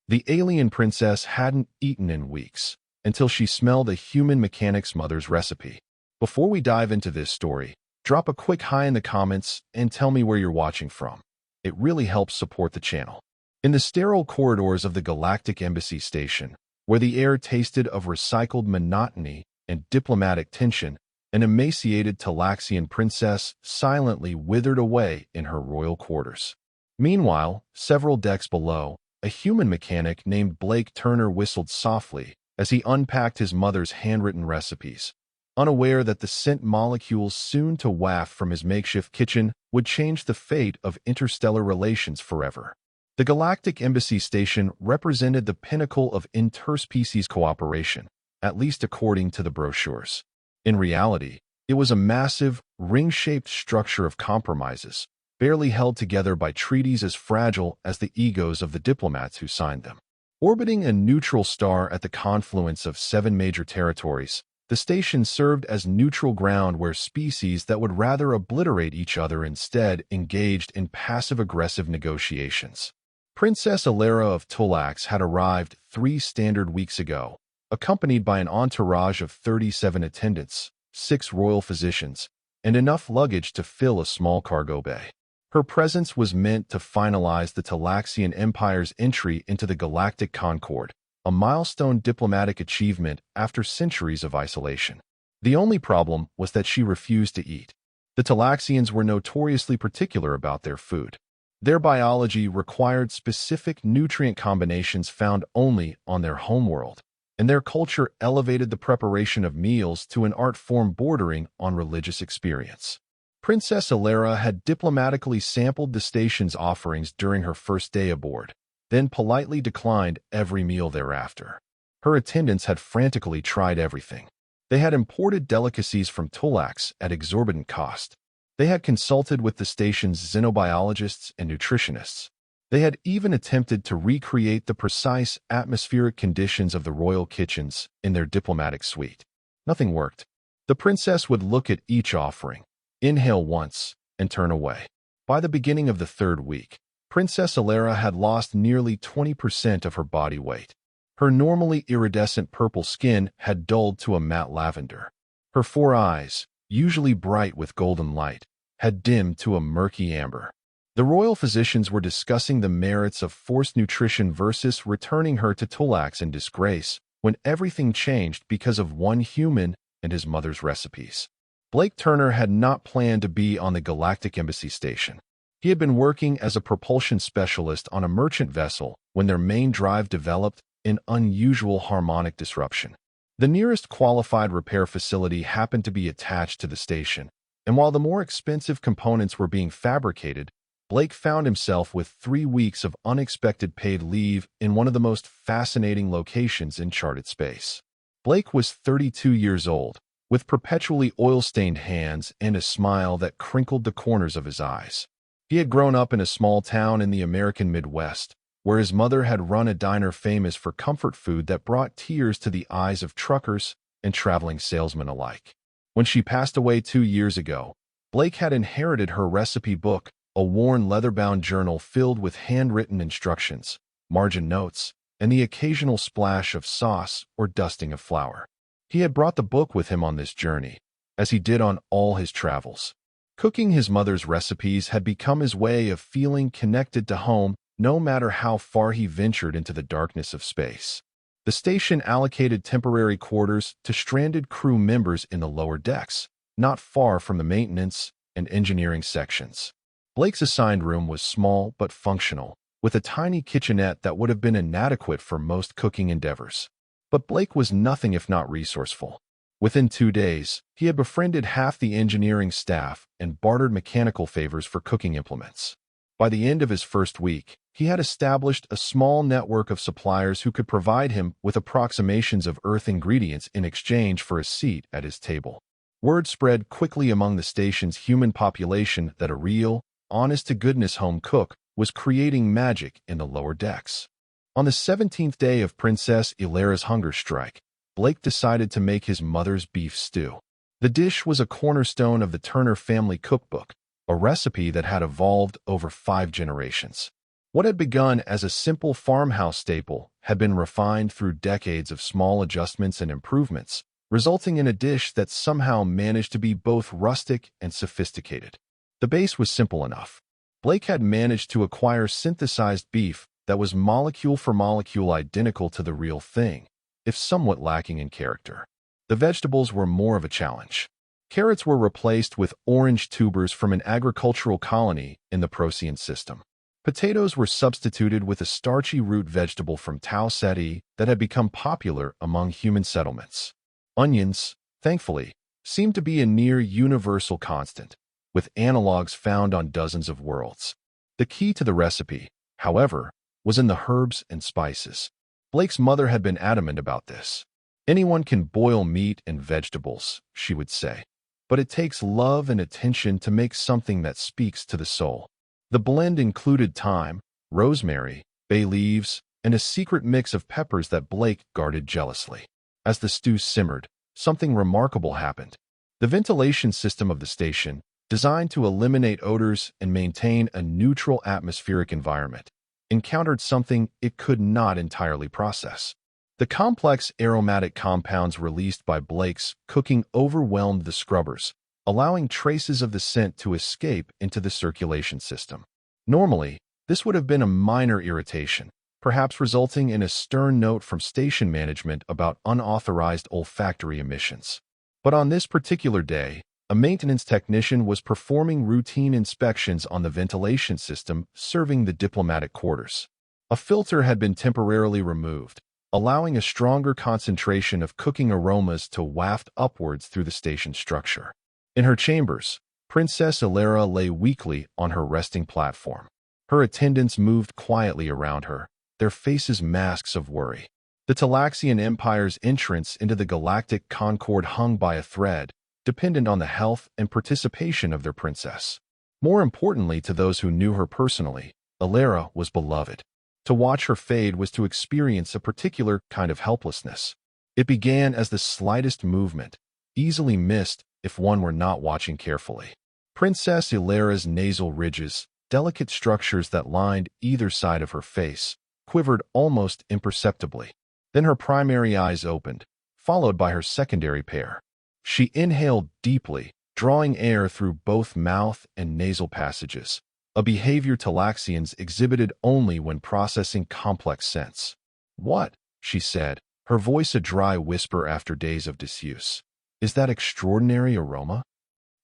The alien princess hadn't eaten in weeks, until she smelled a human mechanic's mother's recipe. Before we dive into this story, drop a quick hi in the comments and tell me where you're watching from. It really helps support the channel. In the sterile corridors of the Galactic Embassy Station, where the air tasted of recycled monotony and diplomatic tension, an emaciated Talaxian princess silently withered away in her royal quarters. Meanwhile, several decks below, a human mechanic named Blake Turner whistled softly as he unpacked his mother's handwritten recipes, unaware that the scent molecules soon to waft from his makeshift kitchen would change the fate of interstellar relations forever. The Galactic Embassy Station represented the pinnacle of interspecies cooperation, at least according to the brochures. In reality, it was a massive, ring-shaped structure of compromises, barely held together by treaties as fragile as the egos of the diplomats who signed them. Orbiting a neutral star at the confluence of 7 major territories, the station served as neutral ground where species that would rather obliterate each other instead engaged in passive-aggressive negotiations. Princess Ilera of Tulax had arrived 3 standard weeks ago, accompanied by an entourage of 37 attendants, 6 royal physicians, and enough luggage to fill a small cargo bay. Her presence was meant to finalize the Talaxian Empire's entry into the Galactic Concord, a milestone diplomatic achievement after centuries of isolation. The only problem was that she refused to eat. The Talaxians were notoriously particular about their food. Their biology required specific nutrient combinations found only on their homeworld, and their culture elevated the preparation of meals to an art form bordering on religious experience. Princess Ilera had diplomatically sampled the station's offerings during her first day aboard, then politely declined every meal thereafter. Her attendants had frantically tried everything. They had imported delicacies from Tulax at exorbitant cost. They had consulted with the station's xenobiologists and nutritionists. They had even attempted to recreate the precise atmospheric conditions of the royal kitchens in their diplomatic suite. Nothing worked. The princess would look at each offering, inhale once, and turn away. By the beginning of the 3rd week, Princess Ilera had lost nearly 20% of her body weight. Her normally iridescent purple skin had dulled to a matte lavender. Her 4 eyes, usually bright with golden light, had dimmed to a murky amber. The royal physicians were discussing the merits of forced nutrition versus returning her to Tulax in disgrace when everything changed because of one human and his mother's recipes. Blake Turner had not planned to be on the Galactic Embassy Station. He had been working as a propulsion specialist on a merchant vessel when their main drive developed an unusual harmonic disruption. The nearest qualified repair facility happened to be attached to the station, and while the more expensive components were being fabricated, Blake found himself with 3 weeks of unexpected paid leave in one of the most fascinating locations in charted space. Blake was 32 years old, with perpetually oil-stained hands and a smile that crinkled the corners of his eyes. He had grown up in a small town in the American Midwest, where his mother had run a diner famous for comfort food that brought tears to the eyes of truckers and traveling salesmen alike. When she passed away 2 years ago, Blake had inherited her recipe book, a worn leather-bound journal filled with handwritten instructions, margin notes, and the occasional splash of sauce or dusting of flour. He had brought the book with him on this journey, as he did on all his travels. Cooking his mother's recipes had become his way of feeling connected to home, no matter how far he ventured into the darkness of space. The station allocated temporary quarters to stranded crew members in the lower decks, not far from the maintenance and engineering sections. Blake's assigned room was small but functional, with a tiny kitchenette that would have been inadequate for most cooking endeavors. But Blake was nothing if not resourceful. Within 2 days, he had befriended half the engineering staff and bartered mechanical favors for cooking implements. By the end of his first week, he had established a small network of suppliers who could provide him with approximations of Earth ingredients in exchange for a seat at his table. Word spread quickly among the station's human population that a real, honest-to-goodness home cook was creating magic in the lower decks. On the 17th day of Princess Ilera's hunger strike, Blake decided to make his mother's beef stew. The dish was a cornerstone of the Turner family cookbook, a recipe that had evolved over 5 generations. What had begun as a simple farmhouse staple had been refined through decades of small adjustments and improvements, resulting in a dish that somehow managed to be both rustic and sophisticated. The base was simple enough. Blake had managed to acquire synthesized beef that was molecule for molecule identical to the real thing, if somewhat lacking in character. The vegetables were more of a challenge. Carrots were replaced with orange tubers from an agricultural colony in the Procyon system. Potatoes were substituted with a starchy root vegetable from Tau Ceti that had become popular among human settlements. Onions, thankfully, seemed to be a near universal constant, with analogs found on dozens of worlds. The key to the recipe, however, was in the herbs and spices. Blake's mother had been adamant about this. Anyone can boil meat and vegetables, she would say, but it takes love and attention to make something that speaks to the soul. The blend included thyme, rosemary, bay leaves, and a secret mix of peppers that Blake guarded jealously. As the stew simmered, something remarkable happened. The ventilation system of the station, designed to eliminate odors and maintain a neutral atmospheric environment, encountered something it could not entirely process. The complex aromatic compounds released by Blake's cooking overwhelmed the scrubbers, allowing traces of the scent to escape into the circulation system. Normally, this would have been a minor irritation, perhaps resulting in a stern note from station management about unauthorized olfactory emissions. But on this particular day, a maintenance technician was performing routine inspections on the ventilation system serving the diplomatic quarters. A filter had been temporarily removed, allowing a stronger concentration of cooking aromas to waft upwards through the station structure. In her chambers, Princess Ilera lay weakly on her resting platform. Her attendants moved quietly around her, their faces masks of worry. The Talaxian Empire's entrance into the Galactic Concord hung by a thread, dependent on the health and participation of their princess. More importantly to those who knew her personally, Ilera was beloved. To watch her fade was to experience a particular kind of helplessness. It began as the slightest movement, easily missed if one were not watching carefully. Princess Ilera's nasal ridges, delicate structures that lined either side of her face, quivered almost imperceptibly. Then her primary eyes opened, followed by her secondary pair. She inhaled deeply, drawing air through both mouth and nasal passages, a behavior Talaxians exhibited only when processing complex scents. "What?" she said, her voice a dry whisper after days of disuse. "Is that extraordinary aroma?"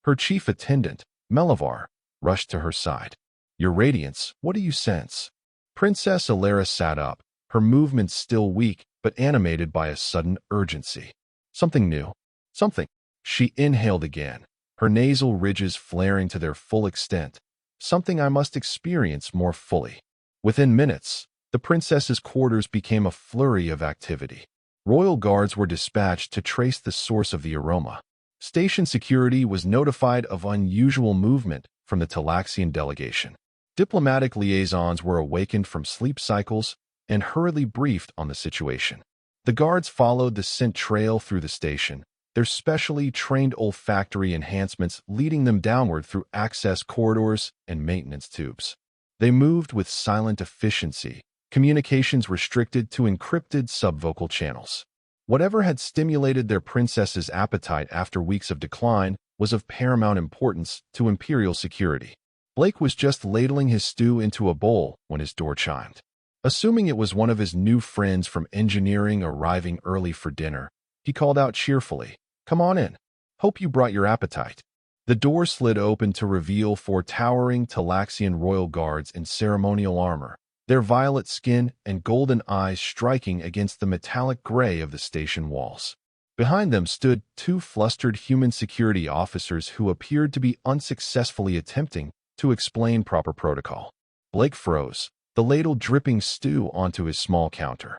Her chief attendant, Melivar, rushed to her side. "Your radiance, what do you sense?" Princess Ilera sat up, her movements still weak but animated by a sudden urgency. "Something new. Something." She inhaled again, her nasal ridges flaring to their full extent. "Something I must experience more fully." Within minutes, the princess's quarters became a flurry of activity. Royal guards were dispatched to trace the source of the aroma. Station security was notified of unusual movement from the Talaxian delegation. Diplomatic liaisons were awakened from sleep cycles and hurriedly briefed on the situation. The guards followed the scent trail through the station, their specially trained olfactory enhancements leading them downward through access corridors and maintenance tubes. They moved with silent efficiency, communications restricted to encrypted subvocal channels. Whatever had stimulated their princess's appetite after weeks of decline was of paramount importance to imperial security. Blake was just ladling his stew into a bowl when his door chimed. Assuming it was one of his new friends from engineering arriving early for dinner, he called out cheerfully, "Come on in. Hope you brought your appetite." The door slid open to reveal four towering Talaxian royal guards in ceremonial armor, their violet skin and golden eyes striking against the metallic gray of the station walls. Behind them stood two flustered human security officers who appeared to be unsuccessfully attempting to explain proper protocol. Blake froze, the ladle dripping stew onto his small counter.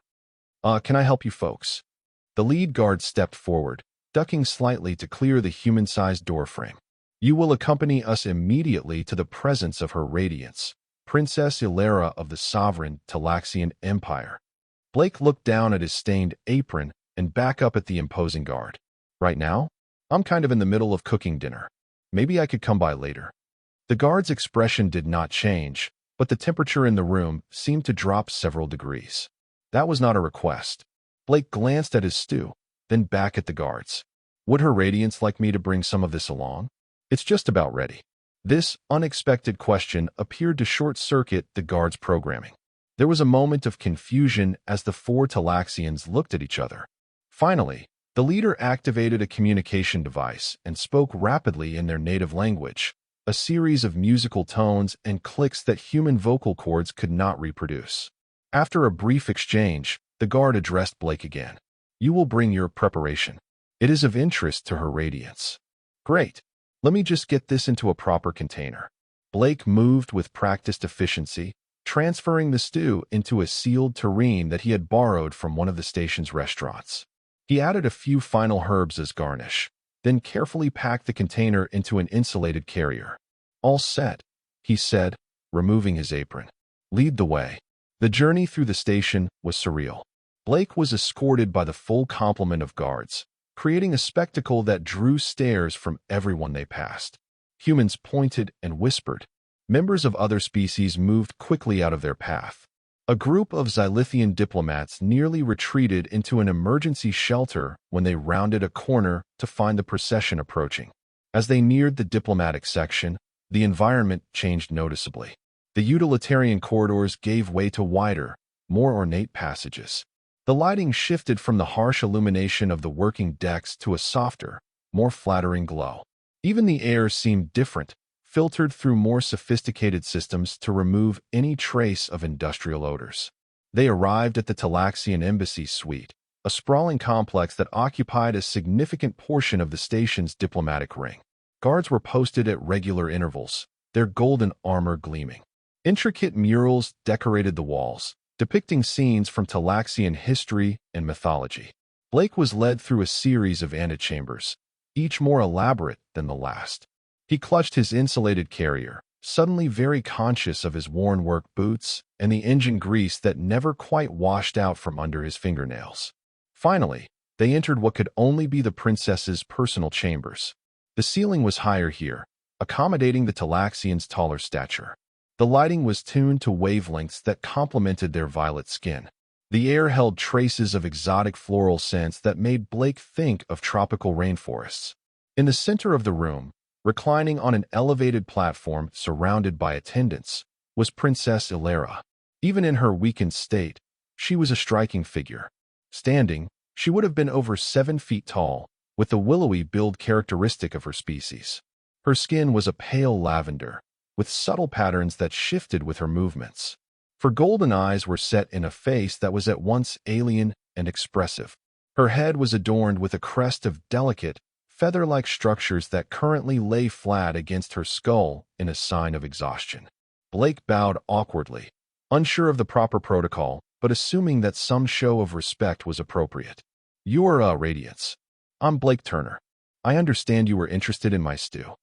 Can I help you folks?" The lead guard stepped forward, ducking slightly to clear the human-sized doorframe. "You will accompany us immediately to the presence of Her Radiance, Princess Ilera of the sovereign Talaxian Empire." Blake looked down at his stained apron and back up at the imposing guard. "Right now? I'm kind of in the middle of cooking dinner. Maybe I could come by later." The guard's expression did not change, but the temperature in the room seemed to drop several degrees. That was not a request. Blake glanced at his stew, then back at the guards. Would Her Radiance like me to bring some of this along? It's just about ready. This unexpected question appeared to short-circuit the guards' programming. There was a moment of confusion as the four Talaxians looked at each other. Finally, the leader activated a communication device and spoke rapidly in their native language, a series of musical tones and clicks that human vocal cords could not reproduce. After a brief exchange, the guard addressed Blake again. You will bring your preparation. It is of interest to Her Radiance. Great. Let me just get this into a proper container. Blake moved with practiced efficiency, transferring the stew into a sealed tureen that he had borrowed from one of the station's restaurants. He added a few final herbs as garnish, then carefully packed the container into an insulated carrier. All set, he said, removing his apron. Lead the way. The journey through the station was surreal. Blake was escorted by the full complement of guards, creating a spectacle that drew stares from everyone they passed. Humans pointed and whispered. Members of other species moved quickly out of their path. A group of Xylithian diplomats nearly retreated into an emergency shelter when they rounded a corner to find the procession approaching. As they neared the diplomatic section, the environment changed noticeably. The utilitarian corridors gave way to wider, more ornate passages. The lighting shifted from the harsh illumination of the working decks to a softer, more flattering glow. Even the air seemed different, filtered through more sophisticated systems to remove any trace of industrial odors. They arrived at the Talaxian Embassy Suite, a sprawling complex that occupied a significant portion of the station's diplomatic ring. Guards were posted at regular intervals, their golden armor gleaming. Intricate murals decorated the walls, depicting scenes from Talaxian history and mythology. Blake was led through a series of antechambers, each more elaborate than the last. He clutched his insulated carrier, suddenly very conscious of his worn work boots and the engine grease that never quite washed out from under his fingernails. Finally, they entered what could only be the princess's personal chambers. The ceiling was higher here, accommodating the Talaxians' taller stature. The lighting was tuned to wavelengths that complemented their violet skin. The air held traces of exotic floral scents that made Blake think of tropical rainforests. In the center of the room, reclining on an elevated platform surrounded by attendants, was Princess Ilera. Even in her weakened state, she was a striking figure. Standing, she would have been over 7 feet tall, with the willowy build characteristic of her species. Her skin was a pale lavender, with subtle patterns that shifted with her movements. Her golden eyes were set in a face that was at once alien and expressive. Her head was adorned with a crest of delicate, feather-like structures that currently lay flat against her skull in a sign of exhaustion. Blake bowed awkwardly, unsure of the proper protocol, but assuming that some show of respect was appropriate. Your Radiance. I'm Blake Turner. I understand you were interested in my stew.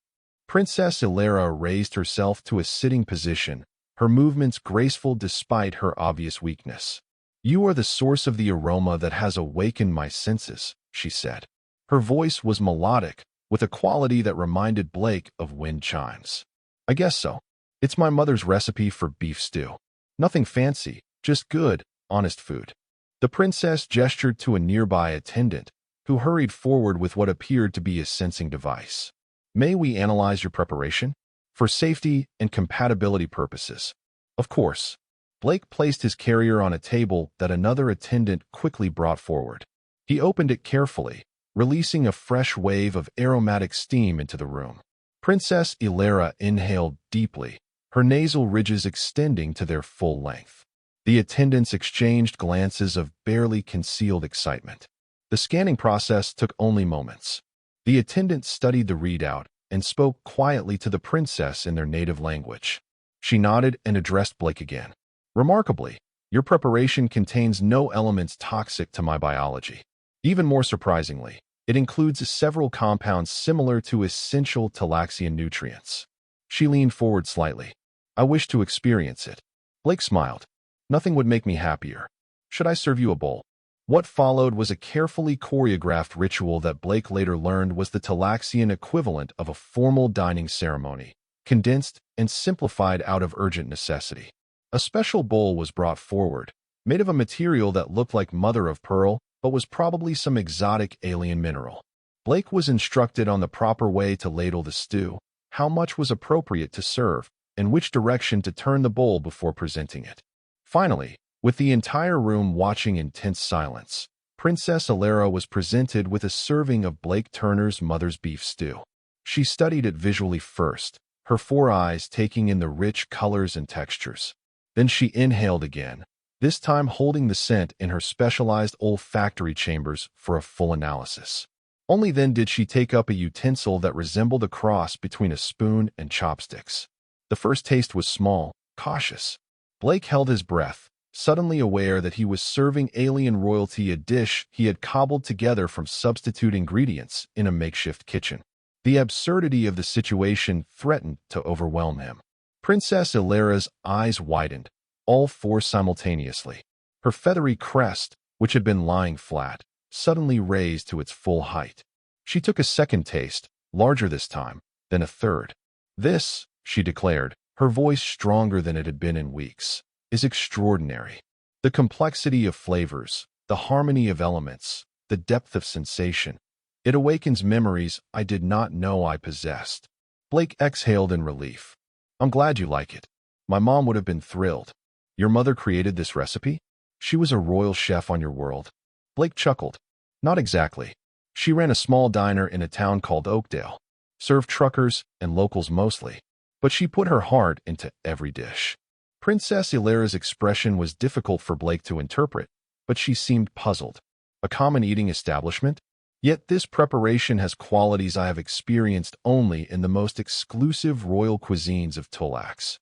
Princess Ilera raised herself to a sitting position, her movements graceful despite her obvious weakness. You are the source of the aroma that has awakened my senses, she said. Her voice was melodic, with a quality that reminded Blake of wind chimes. I guess so. It's my mother's recipe for beef stew. Nothing fancy, just good, honest food. The princess gestured to a nearby attendant, who hurried forward with what appeared to be a sensing device. May we analyze your preparation? For safety and compatibility purposes. Of course. Blake placed his carrier on a table that another attendant quickly brought forward. He opened it carefully, releasing a fresh wave of aromatic steam into the room. Princess Ilera inhaled deeply, her nasal ridges extending to their full length. The attendants exchanged glances of barely concealed excitement. The scanning process took only moments. The attendant studied the readout and spoke quietly to the princess in their native language. She nodded and addressed Blake again. Remarkably, your preparation contains no elements toxic to my biology. Even more surprisingly, it includes several compounds similar to essential Talaxian nutrients. She leaned forward slightly. I wish to experience it. Blake smiled. Nothing would make me happier. Should I serve you a bowl? What followed was a carefully choreographed ritual that Blake later learned was the Talaxian equivalent of a formal dining ceremony, condensed and simplified out of urgent necessity. A special bowl was brought forward, made of a material that looked like mother of pearl, but was probably some exotic alien mineral. Blake was instructed on the proper way to ladle the stew, how much was appropriate to serve, and which direction to turn the bowl before presenting it. Finally, with the entire room watching in tense silence, Princess Alara was presented with a serving of Blake Turner's mother's beef stew. She studied it visually first, her 4 eyes taking in the rich colors and textures. Then she inhaled again, this time holding the scent in her specialized olfactory chambers for a full analysis. Only then did she take up a utensil that resembled a cross between a spoon and chopsticks. The first taste was small, cautious. Blake held his breath, suddenly aware that he was serving alien royalty a dish he had cobbled together from substitute ingredients in a makeshift kitchen. The absurdity of the situation threatened to overwhelm him. Princess Alara's eyes widened, all 4 simultaneously. Her feathery crest, which had been lying flat, suddenly raised to its full height. She took a second taste, larger this time, then a third. "This," she declared, her voice stronger than it had been in weeks, "is extraordinary. The complexity of flavors, the harmony of elements, the depth of sensation. It awakens memories I did not know I possessed." Blake exhaled in relief. "I'm glad you like it. My mom would have been thrilled. Your mother created this recipe? She was a royal chef on your world." Blake chuckled. "Not exactly. She ran a small diner in a town called Oakdale, served truckers and locals mostly, but she put her heart into every dish." Princess Alara's expression was difficult for Blake to interpret, but she seemed puzzled. A common eating establishment? Yet this preparation has qualities I have experienced only in the most exclusive royal cuisines of Tulax.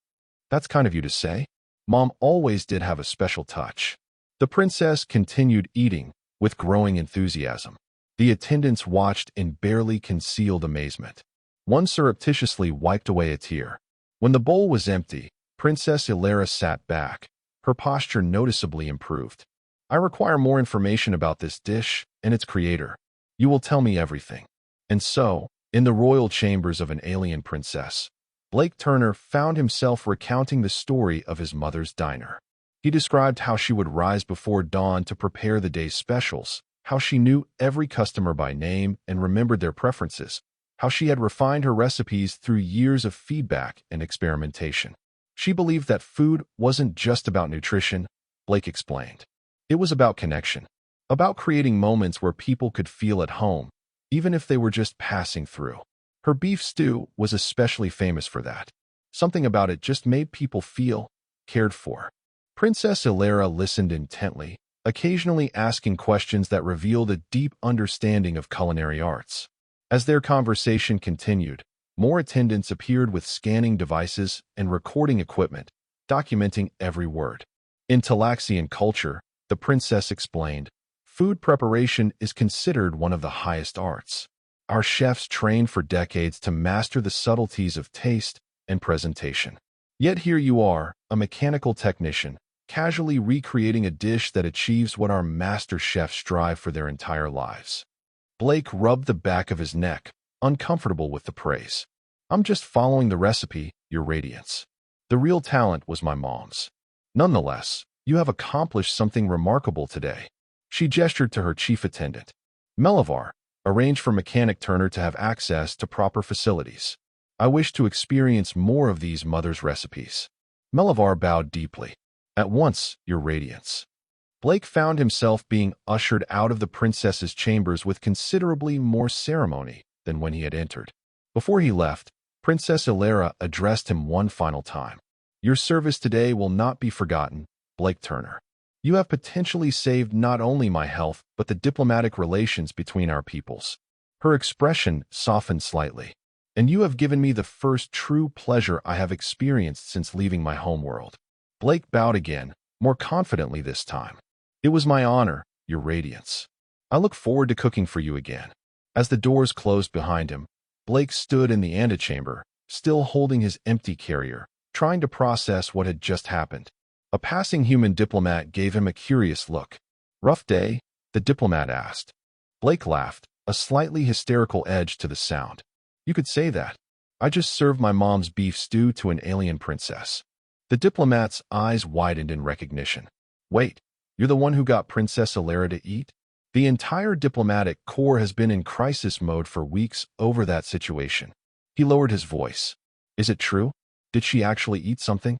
"That's kind of you to say. Mom always did have a special touch." The princess continued eating with growing enthusiasm. The attendants watched in barely concealed amazement. One surreptitiously wiped away a tear. When the bowl was empty, Princess Alara sat back, her posture noticeably improved. "I require more information about this dish and its creator. You will tell me everything." And so, in the royal chambers of an alien princess, Blake Turner found himself recounting the story of his mother's diner. He described how she would rise before dawn to prepare the day's specials, how she knew every customer by name and remembered their preferences, how she had refined her recipes through years of feedback and experimentation. She believed that food wasn't just about nutrition, Blake explained. It was about connection, about creating moments where people could feel at home, even if they were just passing through. Her beef stew was especially famous for that. Something about it just made people feel cared for. Princess Alara listened intently, occasionally asking questions that revealed a deep understanding of culinary arts. As their conversation continued, more attendants appeared with scanning devices and recording equipment, documenting every word. In Talaxian culture, the princess explained, food preparation is considered one of the highest arts. Our chefs train for decades to master the subtleties of taste and presentation. Yet here you are, a mechanical technician, casually recreating a dish that achieves what our master chefs strive for their entire lives. Blake rubbed the back of his neck, uncomfortable with the praise. "I'm just following the recipe, Your Radiance. The real talent was my mom's. Nonetheless, you have accomplished something remarkable today." She gestured to her chief attendant. "Melivar, arrange for Mechanic Turner to have access to proper facilities. I wish to experience more of these mother's recipes." Melivar bowed deeply. "At once, Your Radiance." Blake found himself being ushered out of the princess's chambers with considerably more ceremony than when he had entered. Before he left, Princess Alara addressed him one final time. "Your service today will not be forgotten, Blake Turner. You have potentially saved not only my health, but the diplomatic relations between our peoples." Her expression softened slightly. "And you have given me the first true pleasure I have experienced since leaving my homeworld." Blake bowed again, more confidently this time. "It was my honor, Your Radiance. I look forward to cooking for you again." As the doors closed behind him, Blake stood in the antechamber, still holding his empty carrier, trying to process what had just happened. A passing human diplomat gave him a curious look. "Rough day?" the diplomat asked. Blake laughed, a slightly hysterical edge to the sound. "You could say that. I just served my mom's beef stew to an alien princess. The diplomat's eyes widened in recognition. Wait, you're the one who got Princess Alara to eat? The entire diplomatic corps has been in crisis mode for weeks over that situation. He lowered his voice. Is it true? Did she actually eat something?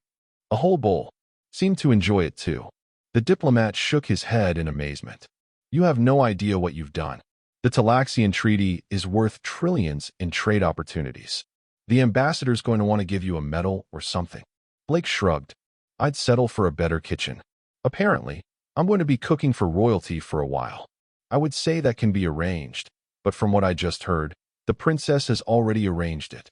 A whole bowl. Seemed to enjoy it too. The diplomat shook his head in amazement. You have no idea what you've done. The Talaxian Treaty is worth trillions in trade opportunities. The ambassador's going to want to give you a medal or something. Blake shrugged. I'd settle for a better kitchen. Apparently, I'm going to be cooking for royalty for a while. I would say that can be arranged, but from what I just heard, the princess has already arranged it.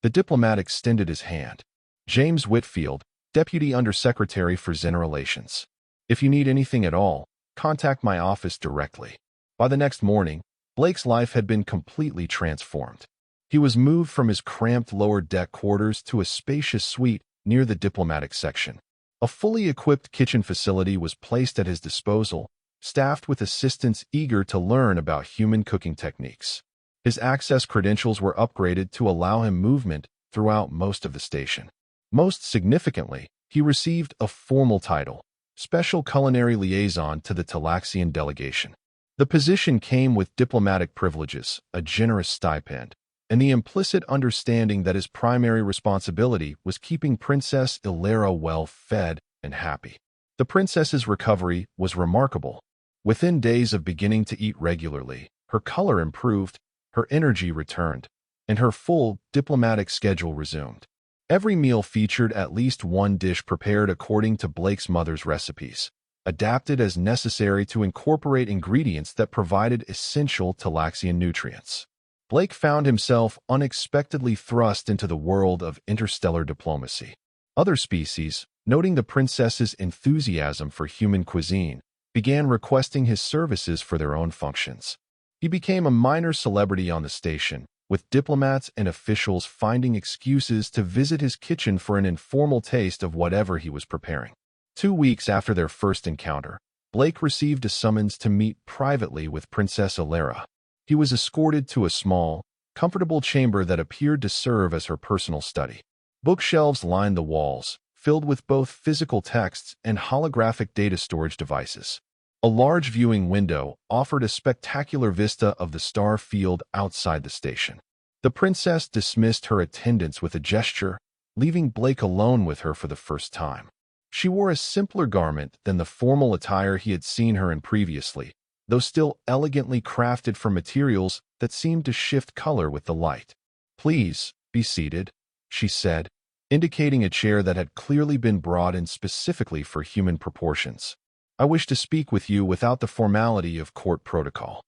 The diplomat extended his hand. James Whitfield, Deputy Undersecretary for Xen Relations. If you need anything at all, contact my office directly. By the next morning, Blake's life had been completely transformed. He was moved from his cramped lower deck quarters to a spacious suite near the diplomatic section. A fully equipped kitchen facility was placed at his disposal, staffed with assistants eager to learn about human cooking techniques. His access credentials were upgraded to allow him movement throughout most of the station. Most significantly, he received a formal title, Special Culinary Liaison to the Talaxian Delegation. The position came with diplomatic privileges, a generous stipend, and the implicit understanding that his primary responsibility was keeping Princess Alara well fed and happy. The princess's recovery was remarkable. Within days of beginning to eat regularly, her color improved, her energy returned, and her full diplomatic schedule resumed. Every meal featured at least one dish prepared according to Blake's mother's recipes, adapted as necessary to incorporate ingredients that provided essential Talaxian nutrients. Blake found himself unexpectedly thrust into the world of interstellar diplomacy. Other species, noting the princess's enthusiasm for human cuisine, began requesting his services for their own functions. He became a minor celebrity on the station, with diplomats and officials finding excuses to visit his kitchen for an informal taste of whatever he was preparing. 2 weeks after their first encounter, Blake received a summons to meet privately with Princess Alara. He was escorted to a small, comfortable chamber that appeared to serve as her personal study. Bookshelves lined the walls, filled with both physical texts and holographic data storage devices. A large viewing window offered a spectacular vista of the star field outside the station. The princess dismissed her attendants with a gesture, leaving Blake alone with her for the first time. She wore a simpler garment than the formal attire he had seen her in previously, though still elegantly crafted from materials that seemed to shift color with the light. "Please, be seated," she said, indicating a chair that had clearly been brought in specifically for human proportions. "I wish to speak with you without the formality of court protocol."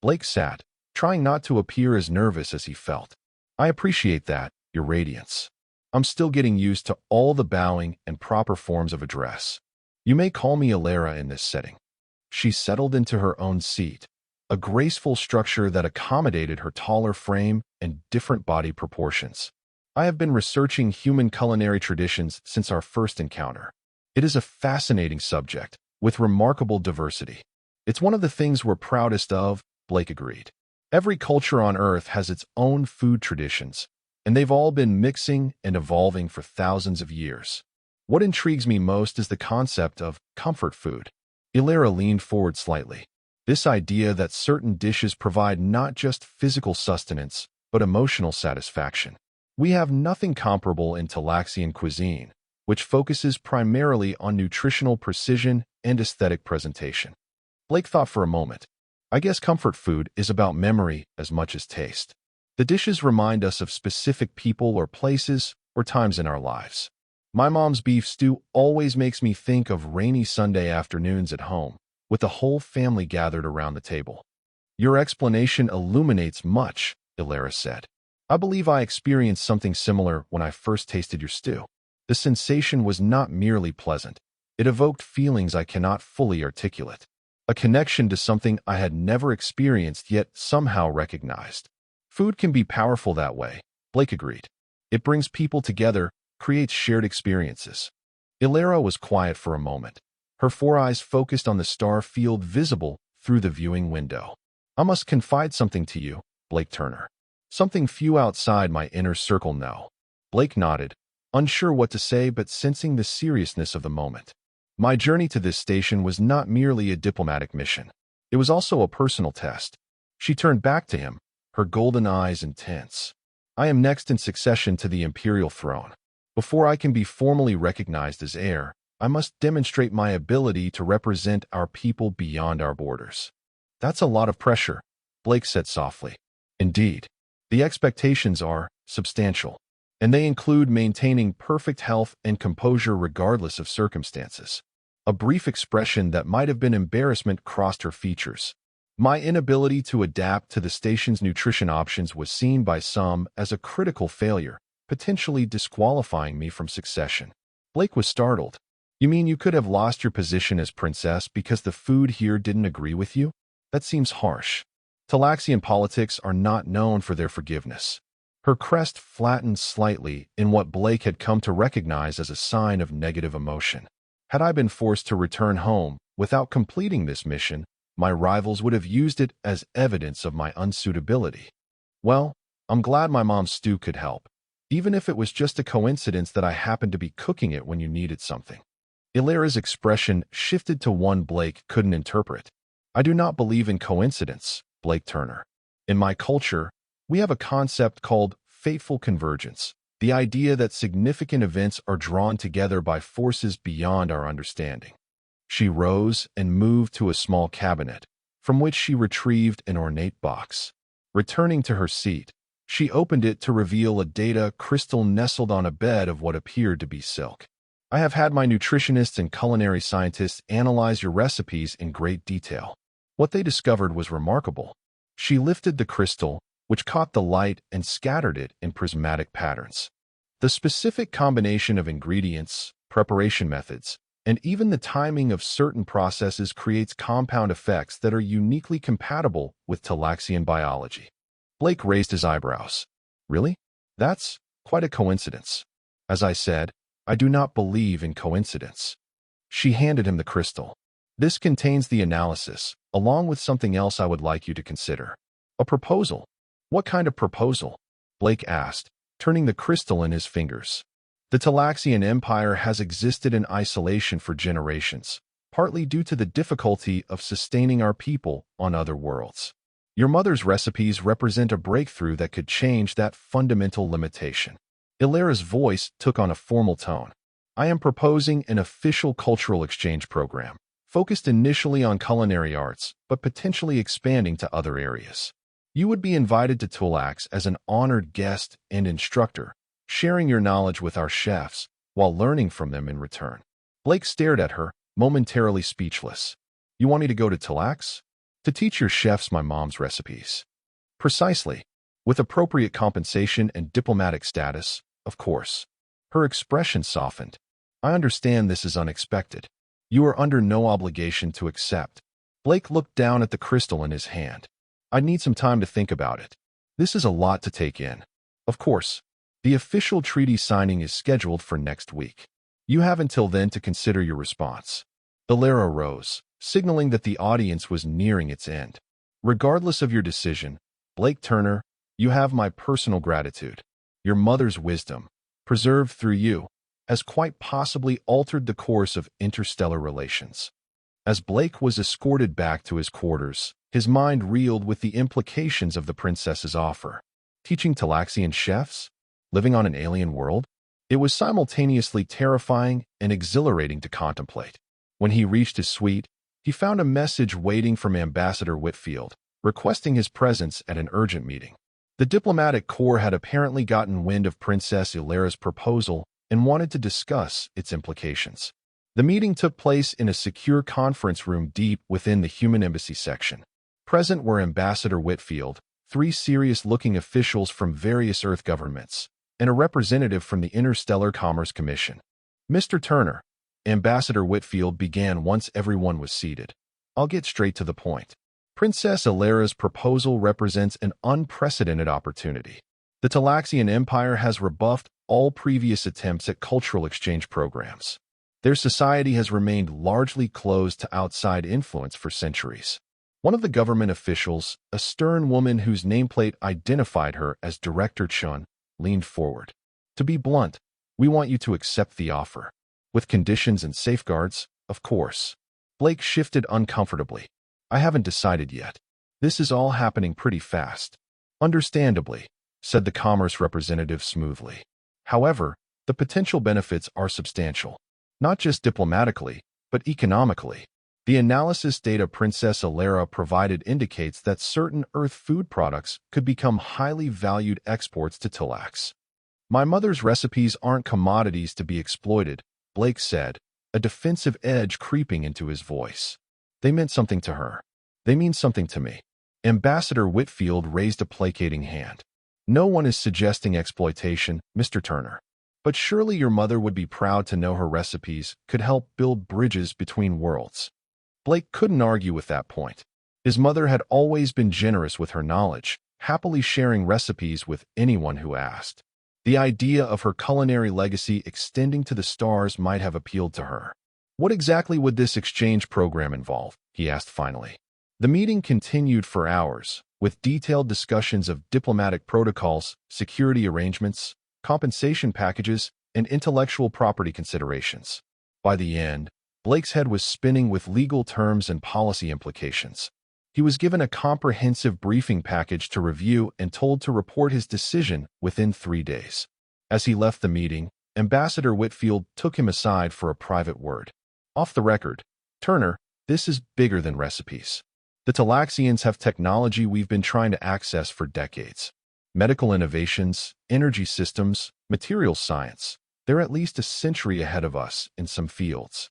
Blake sat, trying not to appear as nervous as he felt. "I appreciate that, Your Radiance. I'm still getting used to all the bowing and proper forms of address. You may call me Alara in this setting." She settled into her own seat, a graceful structure that accommodated her taller frame and different body proportions. "I have been researching human culinary traditions since our first encounter. It is a fascinating subject, with remarkable diversity. It's one of the things we're proudest of," Blake agreed. "Every culture on Earth has its own food traditions, and they've all been mixing and evolving for thousands of years. What intrigues me most is the concept of comfort food." Alara leaned forward slightly. This idea that certain dishes provide not just physical sustenance, but emotional satisfaction. We have nothing comparable in Talaxian cuisine, which focuses primarily on nutritional precision and aesthetic presentation. Blake thought for a moment. "I guess comfort food is about memory as much as taste. The dishes remind us of specific people or places or times in our lives. My mom's beef stew always makes me think of rainy Sunday afternoons at home, with the whole family gathered around the table." "Your explanation illuminates much," Alara said. "I believe I experienced something similar when I first tasted your stew. The sensation was not merely pleasant. It evoked feelings I cannot fully articulate. A connection to something I had never experienced yet somehow recognized." "Food can be powerful that way," Blake agreed. "It brings people together, creates shared experiences." Alara was quiet for a moment, her four eyes focused on the star field visible through the viewing window. "I must confide something to you, Blake Turner." Something few outside my inner circle know. Blake nodded, unsure what to say but sensing the seriousness of the moment. My journey to this station was not merely a diplomatic mission. It was also a personal test. She turned back to him, her golden eyes intense. I am next in succession to the imperial throne. Before I can be formally recognized as heir, I must demonstrate my ability to represent our people beyond our borders. That's a lot of pressure, Blake said softly. Indeed. The expectations are substantial, and they include maintaining perfect health and composure regardless of circumstances. A brief expression that might have been embarrassment crossed her features. My inability to adapt to the station's nutrition options was seen by some as a critical failure, potentially disqualifying me from succession. Blake was startled. You mean you could have lost your position as princess because the food here didn't agree with you? That seems harsh. Talaxian politics are not known for their forgiveness. Her crest flattened slightly in what Blake had come to recognize as a sign of negative emotion. Had I been forced to return home without completing this mission, my rivals would have used it as evidence of my unsuitability. Well, I'm glad my mom's stew could help, even if it was just a coincidence that I happened to be cooking it when you needed something. Illyra's expression shifted to one Blake couldn't interpret. I do not believe in coincidence, Blake Turner. In my culture, we have a concept called fateful convergence, the idea that significant events are drawn together by forces beyond our understanding. She rose and moved to a small cabinet, from which she retrieved an ornate box. Returning to her seat, she opened it to reveal a data crystal nestled on a bed of what appeared to be silk. I have had my nutritionists and culinary scientists analyze your recipes in great detail. What they discovered was remarkable. She lifted the crystal, which caught the light and scattered it in prismatic patterns. The specific combination of ingredients, preparation methods, and even the timing of certain processes creates compound effects that are uniquely compatible with Talaxian biology. Blake raised his eyebrows. Really? That's quite a coincidence. As I said, I do not believe in coincidence. She handed him the crystal. This contains the analysis, along with something else I would like you to consider. A proposal. What kind of proposal? Blake asked, turning the crystal in his fingers. The Talaxian Empire has existed in isolation for generations, partly due to the difficulty of sustaining our people on other worlds. Your mother's recipes represent a breakthrough that could change that fundamental limitation. Illyra's voice took on a formal tone. I am proposing an official cultural exchange program, focused initially on culinary arts, but potentially expanding to other areas. You would be invited to Tulax as an honored guest and instructor, sharing your knowledge with our chefs while learning from them in return. Blake stared at her, momentarily speechless. You want me to go to Tulax? To teach your chefs my mom's recipes. Precisely. With appropriate compensation and diplomatic status, of course. Her expression softened. I understand this is unexpected. You are under no obligation to accept. Blake looked down at the crystal in his hand. I'd need some time to think about it. This is a lot to take in. Of course, the official treaty signing is scheduled for next week. You have until then to consider your response. Illyra rose, signaling that the audience was nearing its end. Regardless of your decision, Blake Turner, you have my personal gratitude. Your mother's wisdom, preserved through you, has quite possibly altered the course of interstellar relations. As Blake was escorted back to his quarters, his mind reeled with the implications of the princess's offer. Teaching Talaxian chefs? Living on an alien world? It was simultaneously terrifying and exhilarating to contemplate. When he reached his suite, he found a message waiting from Ambassador Whitfield, requesting his presence at an urgent meeting. The diplomatic corps had apparently gotten wind of Princess Illyra's proposal and wanted to discuss its implications. The meeting took place in a secure conference room deep within the Human Embassy section. Present were Ambassador Whitfield, 3 serious-looking officials from various Earth governments, and a representative from the Interstellar Commerce Commission. Mr. Turner, Ambassador Whitfield began once everyone was seated. I'll get straight to the point. Princess Illyra's proposal represents an unprecedented opportunity. The Talaxian Empire has rebuffed all previous attempts at cultural exchange programs. Their society has remained largely closed to outside influence for centuries. One of the government officials, a stern woman whose nameplate identified her as Director Chun, leaned forward. To be blunt, we want you to accept the offer. With conditions and safeguards, of course. Blake shifted uncomfortably. I haven't decided yet. This is all happening pretty fast. Understandably, said the commerce representative smoothly. However, the potential benefits are substantial. Not just diplomatically, but economically. The analysis data Princess Alara provided indicates that certain Earth food products could become highly valued exports to Talax. My mother's recipes aren't commodities to be exploited, Blake said, a defensive edge creeping into his voice. They meant something to her. They mean something to me. Ambassador Whitfield raised a placating hand. No one is suggesting exploitation, Mr. Turner. But surely your mother would be proud to know her recipes could help build bridges between worlds. Blake couldn't argue with that point. His mother had always been generous with her knowledge, happily sharing recipes with anyone who asked. The idea of her culinary legacy extending to the stars might have appealed to her. What exactly would this exchange program involve? He asked finally. The meeting continued for hours, with detailed discussions of diplomatic protocols, security arrangements, compensation packages, and intellectual property considerations. By the end, Blake's head was spinning with legal terms and policy implications. He was given a comprehensive briefing package to review and told to report his decision within 3 days. As he left the meeting, Ambassador Whitfield took him aside for a private word. Off the record, Turner, this is bigger than recipes. The Talaxians have technology we've been trying to access for decades. Medical innovations, energy systems, materials science. They're at least a century ahead of us in some fields.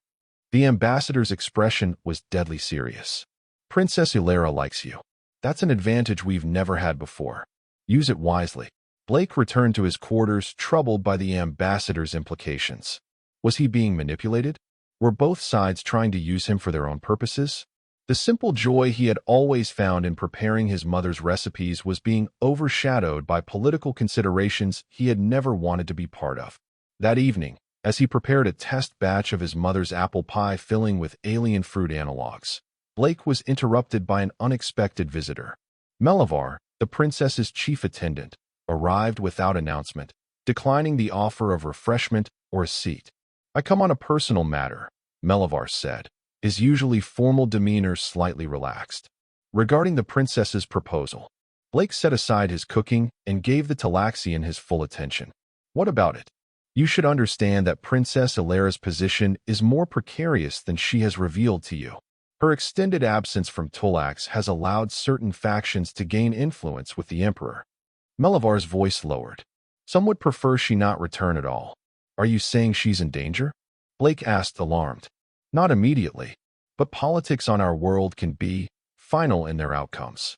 The ambassador's expression was deadly serious. Princess Alara likes you. That's an advantage we've never had before. Use it wisely. Blake returned to his quarters, troubled by the ambassador's implications. Was he being manipulated? Were both sides trying to use him for their own purposes? The simple joy he had always found in preparing his mother's recipes was being overshadowed by political considerations he had never wanted to be part of. That evening, as he prepared a test batch of his mother's apple pie filling with alien fruit analogs, Blake was interrupted by an unexpected visitor. Melivar, the princess's chief attendant, arrived without announcement, declining the offer of refreshment or a seat. I come on a personal matter, Melivar said, his usually formal demeanor slightly relaxed. Regarding the princess's proposal, Blake set aside his cooking and gave the Talaxian his full attention. What about it? You should understand that Princess Alara's position is more precarious than she has revealed to you. Her extended absence from Talax has allowed certain factions to gain influence with the Emperor. Melivar's voice lowered. Some would prefer she not return at all. Are you saying she's in danger? Blake asked, alarmed. Not immediately, but politics on our world can be final in their outcomes.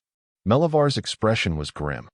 Melivar's expression was grim.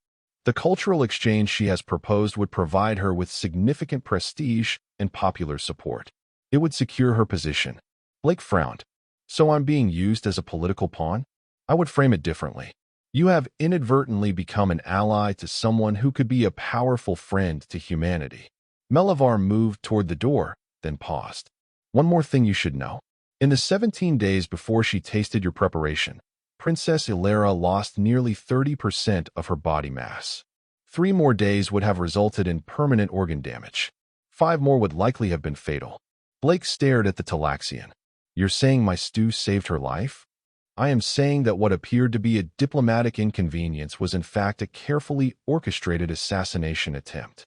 The cultural exchange she has proposed would provide her with significant prestige and popular support. It would secure her position. Blake frowned. So I'm being used as a political pawn? I would frame it differently. You have inadvertently become an ally to someone who could be a powerful friend to humanity. Melivar moved toward the door, then paused. One more thing you should know. In the 17 days before she tasted your preparation, Princess Alara lost nearly 30% of her body mass. 3 more days would have resulted in permanent organ damage. 5 more would likely have been fatal. Blake stared at the Talaxian. You're saying my stew saved her life? I am saying that what appeared to be a diplomatic inconvenience was in fact a carefully orchestrated assassination attempt.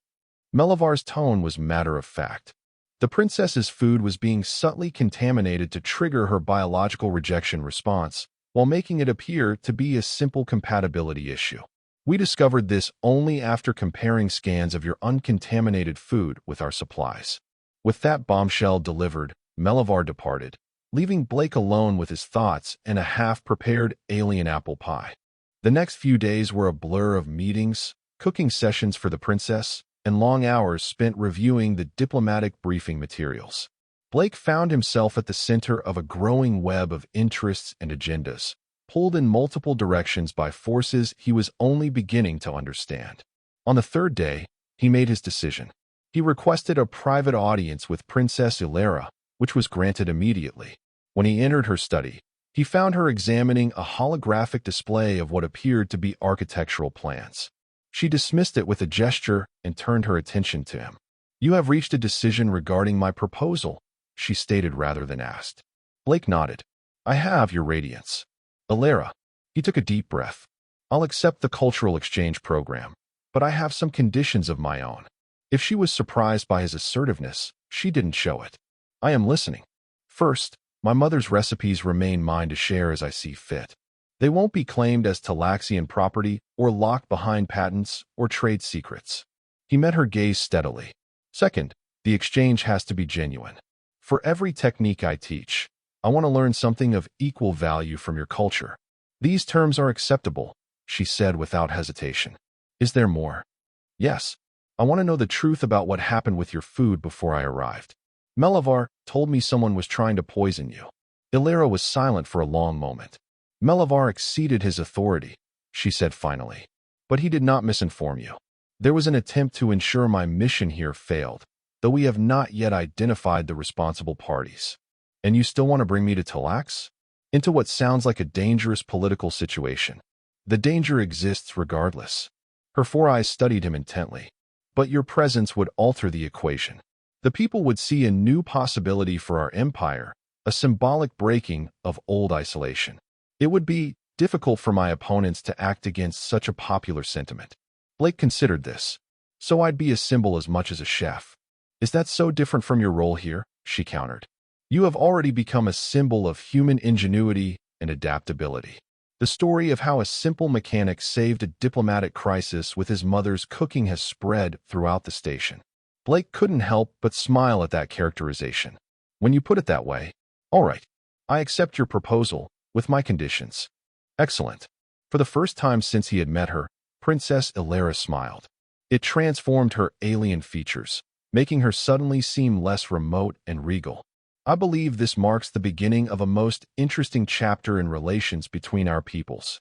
Melivar's tone was matter of fact. The princess's food was being subtly contaminated to trigger her biological rejection response, while making it appear to be a simple compatibility issue. We discovered this only after comparing scans of your uncontaminated food with our supplies. With that bombshell delivered, Melivar departed, leaving Blake alone with his thoughts and a half-prepared alien apple pie. The next few days were a blur of meetings, cooking sessions for the princess, and long hours spent reviewing the diplomatic briefing materials. Blake found himself at the center of a growing web of interests and agendas, pulled in multiple directions by forces he was only beginning to understand. On the 3rd day, he made his decision. He requested a private audience with Princess Alara, which was granted immediately. When he entered her study, He found her examining a holographic display of what appeared to be architectural plans. She dismissed it with a gesture and turned her attention to him. "You have reached a decision regarding my proposal," she stated rather than asked. Blake nodded. "I have, Your Radiance." "Ilera." He took a deep breath. "I'll accept the cultural exchange program, but I have some conditions of my own." If she was surprised by his assertiveness, she didn't show it. "I am listening." "First, my mother's recipes remain mine to share as I see fit. They won't be claimed as Talaxian property or locked behind patents or trade secrets." He met her gaze steadily. "Second, the exchange has to be genuine. For every technique I teach, I want to learn something of equal value from your culture." "These terms are acceptable," she said without hesitation. "Is there more?" "Yes. I want to know the truth about what happened with your food before I arrived. Melivar told me someone was trying to poison you." Ilera was silent for a long moment. "Melivar exceeded his authority," she said finally. "But he did not misinform you. There was an attempt to ensure my mission here failed, though we have not yet identified the responsible parties." "And you still want to bring me to Talax? Into what sounds like a dangerous political situation." "The danger exists regardless." Her four eyes studied him intently. "But your presence would alter the equation. The people would see a new possibility for our empire, a symbolic breaking of old isolation. It would be difficult for my opponents to act against such a popular sentiment." Blake considered this. "So I'd be a symbol as much as a chef." "Is that so different from your role here?" she countered. "You have already become a symbol of human ingenuity and adaptability." The story of how a simple mechanic saved a diplomatic crisis with his mother's cooking has spread throughout the station. Blake couldn't help but smile at that characterization. "When you put it that way, all right. I accept your proposal, with my conditions." "Excellent." For the first time since he had met her, Princess Ilera smiled. It transformed her alien features, making her suddenly seem less remote and regal. "I believe this marks the beginning of a most interesting chapter in relations between our peoples."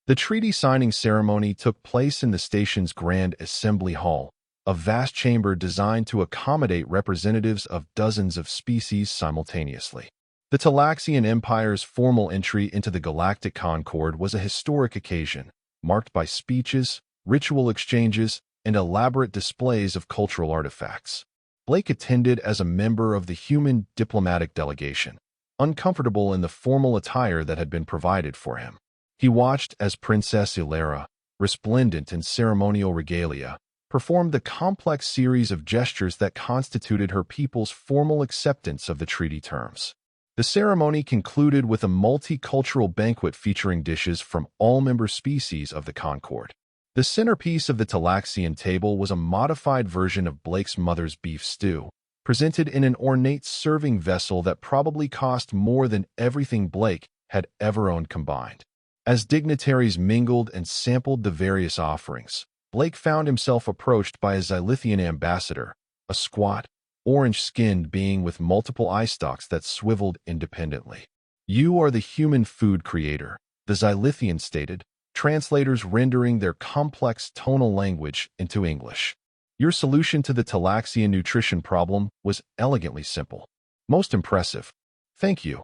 The treaty signing ceremony took place in the station's Grand Assembly Hall, a vast chamber designed to accommodate representatives of dozens of species simultaneously. The Talaxian Empire's formal entry into the Galactic Concord was a historic occasion, marked by speeches, ritual exchanges, and elaborate displays of cultural artifacts. Blake attended as a member of the human diplomatic delegation, uncomfortable in the formal attire that had been provided for him. He watched as Princess Ilera, resplendent in ceremonial regalia, performed the complex series of gestures that constituted her people's formal acceptance of the treaty terms. The ceremony concluded with a multicultural banquet featuring dishes from all member species of the Concord. The centerpiece of the Talaxian table was a modified version of Blake's mother's beef stew, presented in an ornate serving vessel that probably cost more than everything Blake had ever owned combined. As dignitaries mingled and sampled the various offerings, Blake found himself approached by a Xylithian ambassador, a squat, orange-skinned being with multiple eye stalks that swiveled independently. "You are the human food creator," the Xylithian stated, translators rendering their complex tonal language into English. "Your solution to the Talaxian nutrition problem was elegantly simple. Most impressive." "Thank you,"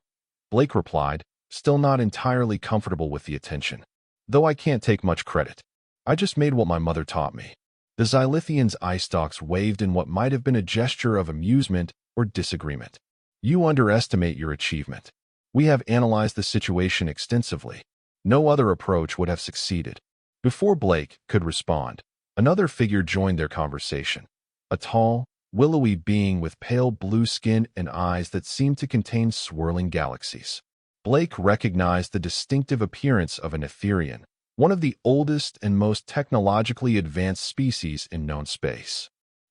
Blake replied, still not entirely comfortable with the attention. "Though I can't take much credit. I just made what my mother taught me." The Xylithian's eye stalks waved in what might have been a gesture of amusement or disagreement. "You underestimate your achievement. We have analyzed the situation extensively. No other approach would have succeeded." Before Blake could respond, another figure joined their conversation. A tall, willowy being with pale blue skin and eyes that seemed to contain swirling galaxies. Blake recognized the distinctive appearance of an Etherian, one of the oldest and most technologically advanced species in known space.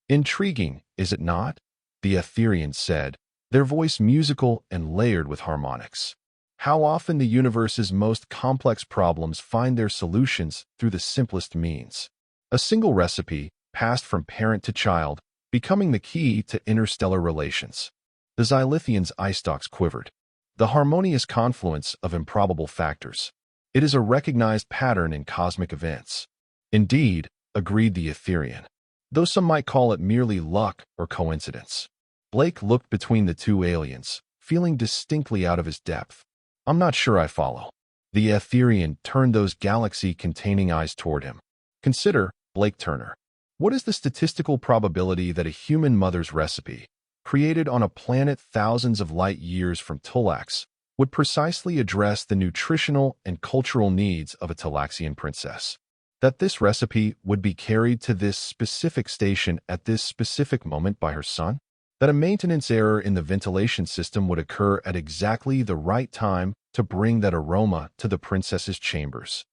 "Intriguing, is it not?" the Etherian said, their voice musical and layered with harmonics. "How often the universe's most complex problems find their solutions through the simplest means. A single recipe, passed from parent to child, becoming the key to interstellar relations." The Xylithian's eye stalks quivered. "The harmonious confluence of improbable factors. It is a recognized pattern in cosmic events." "Indeed," agreed the Etherian, "though some might call it merely luck or coincidence." Blake looked between the two aliens, feeling distinctly out of his depth. I'm not sure I follow. The Etherean turned those galaxy-containing eyes toward him. Consider, Blake Turner. What is the statistical probability that a human mother's recipe, created on a planet thousands of light years from Tulax, would precisely address the nutritional and cultural needs of a Talaxian princess? That this recipe would be carried to this specific station at this specific moment by her son? That a maintenance error in the ventilation system would occur at exactly the right time to bring that aroma to the princess's chambers?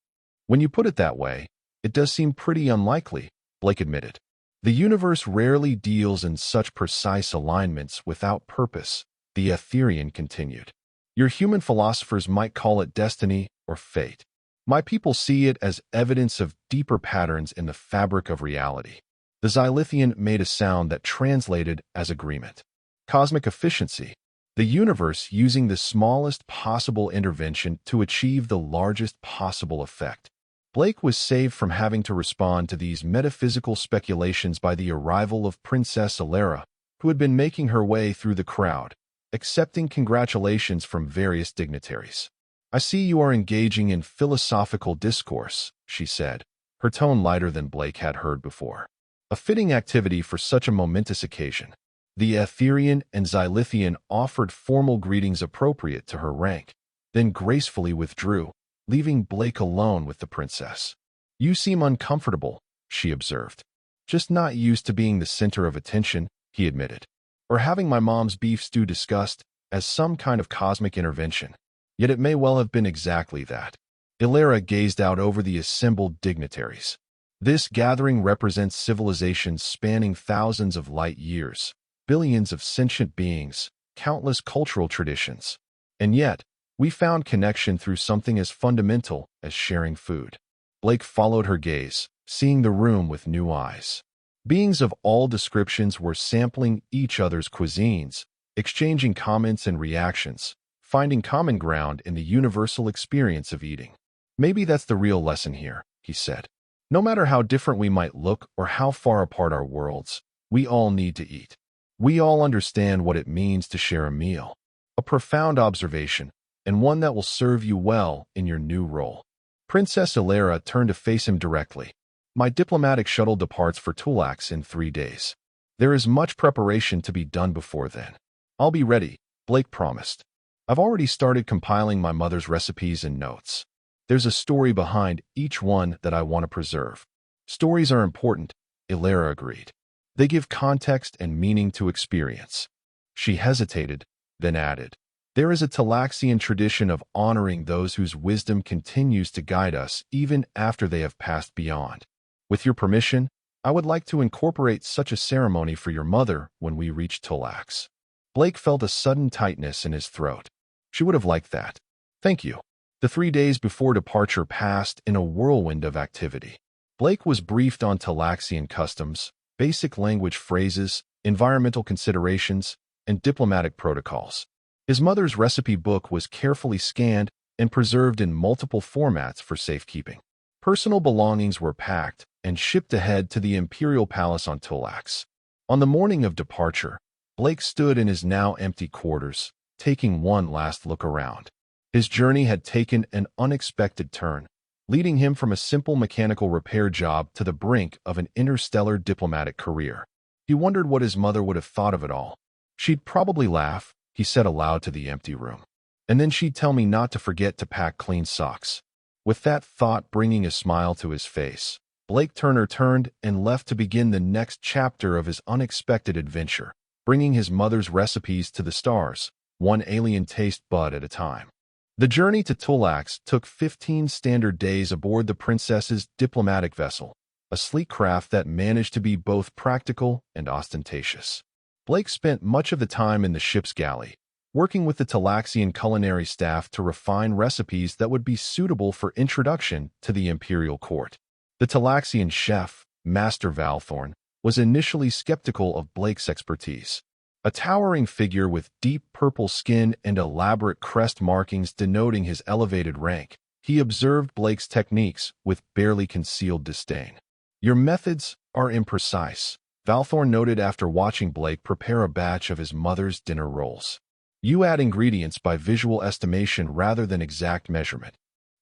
When you put it that way, it does seem pretty unlikely, Blake admitted. The universe rarely deals in such precise alignments without purpose, the Etherean continued. Your human philosophers might call it destiny or fate. My people see it as evidence of deeper patterns in the fabric of reality. The Xylithian made a sound that translated as agreement. Cosmic efficiency. The universe using the smallest possible intervention to achieve the largest possible effect. Blake was saved from having to respond to these metaphysical speculations by the arrival of Princess Alara, who had been making her way through the crowd, accepting congratulations from various dignitaries. I see you are engaging in philosophical discourse, she said, her tone lighter than Blake had heard before. A fitting activity for such a momentous occasion. The Etherean and Xylithian offered formal greetings appropriate to her rank, then gracefully withdrew, leaving Blake alone with the princess. You seem uncomfortable, she observed. Just not used to being the center of attention, he admitted. Or having my mom's beef stew discussed as some kind of cosmic intervention. Yet it may well have been exactly that. Alara gazed out over the assembled dignitaries. This gathering represents civilizations spanning thousands of light years, billions of sentient beings, countless cultural traditions. And yet, we found connection through something as fundamental as sharing food. Blake followed her gaze, seeing the room with new eyes. Beings of all descriptions were sampling each other's cuisines, exchanging comments and reactions, finding common ground in the universal experience of eating. Maybe that's the real lesson here, he said. No matter how different we might look or how far apart our worlds, we all need to eat. We all understand what it means to share a meal. A profound observation, and one that will serve you well in your new role. Princess Alara turned to face him directly. My diplomatic shuttle departs for Tulax in 3 days. There is much preparation to be done before then. I'll be ready, Blake promised. I've already started compiling my mother's recipes and notes. There's a story behind each one that I want to preserve. Stories are important, Alara agreed. They give context and meaning to experience. She hesitated, then added, there is a Talaxian tradition of honoring those whose wisdom continues to guide us even after they have passed beyond. With your permission, I would like to incorporate such a ceremony for your mother when we reach Tulax. Blake felt a sudden tightness in his throat. She would have liked that. Thank you. The 3 days before departure passed in a whirlwind of activity. Blake was briefed on Talaxian customs, basic language phrases, environmental considerations, and diplomatic protocols. His mother's recipe book was carefully scanned and preserved in multiple formats for safekeeping. Personal belongings were packed and shipped ahead to the Imperial Palace on Tulax. On the morning of departure, Blake stood in his now empty quarters, taking one last look around. His journey had taken an unexpected turn, leading him from a simple mechanical repair job to the brink of an interstellar diplomatic career. He wondered what his mother would have thought of it all. She'd probably laugh, he said aloud to the empty room. And then she'd tell me not to forget to pack clean socks. With that thought bringing a smile to his face, Blake Turner turned and left to begin the next chapter of his unexpected adventure, bringing his mother's recipes to the stars, one alien taste bud at a time. The journey to Tulax took 15 standard days aboard the princess's diplomatic vessel, a sleek craft that managed to be both practical and ostentatious. Blake spent much of the time in the ship's galley, working with the Talaxian culinary staff to refine recipes that would be suitable for introduction to the imperial court. The Talaxian chef, Master Valthorn, was initially skeptical of Blake's expertise. A towering figure with deep purple skin and elaborate crest markings denoting his elevated rank, he observed Blake's techniques with barely concealed disdain. Your methods are imprecise, Valthorn noted after watching Blake prepare a batch of his mother's dinner rolls. You add ingredients by visual estimation rather than exact measurement.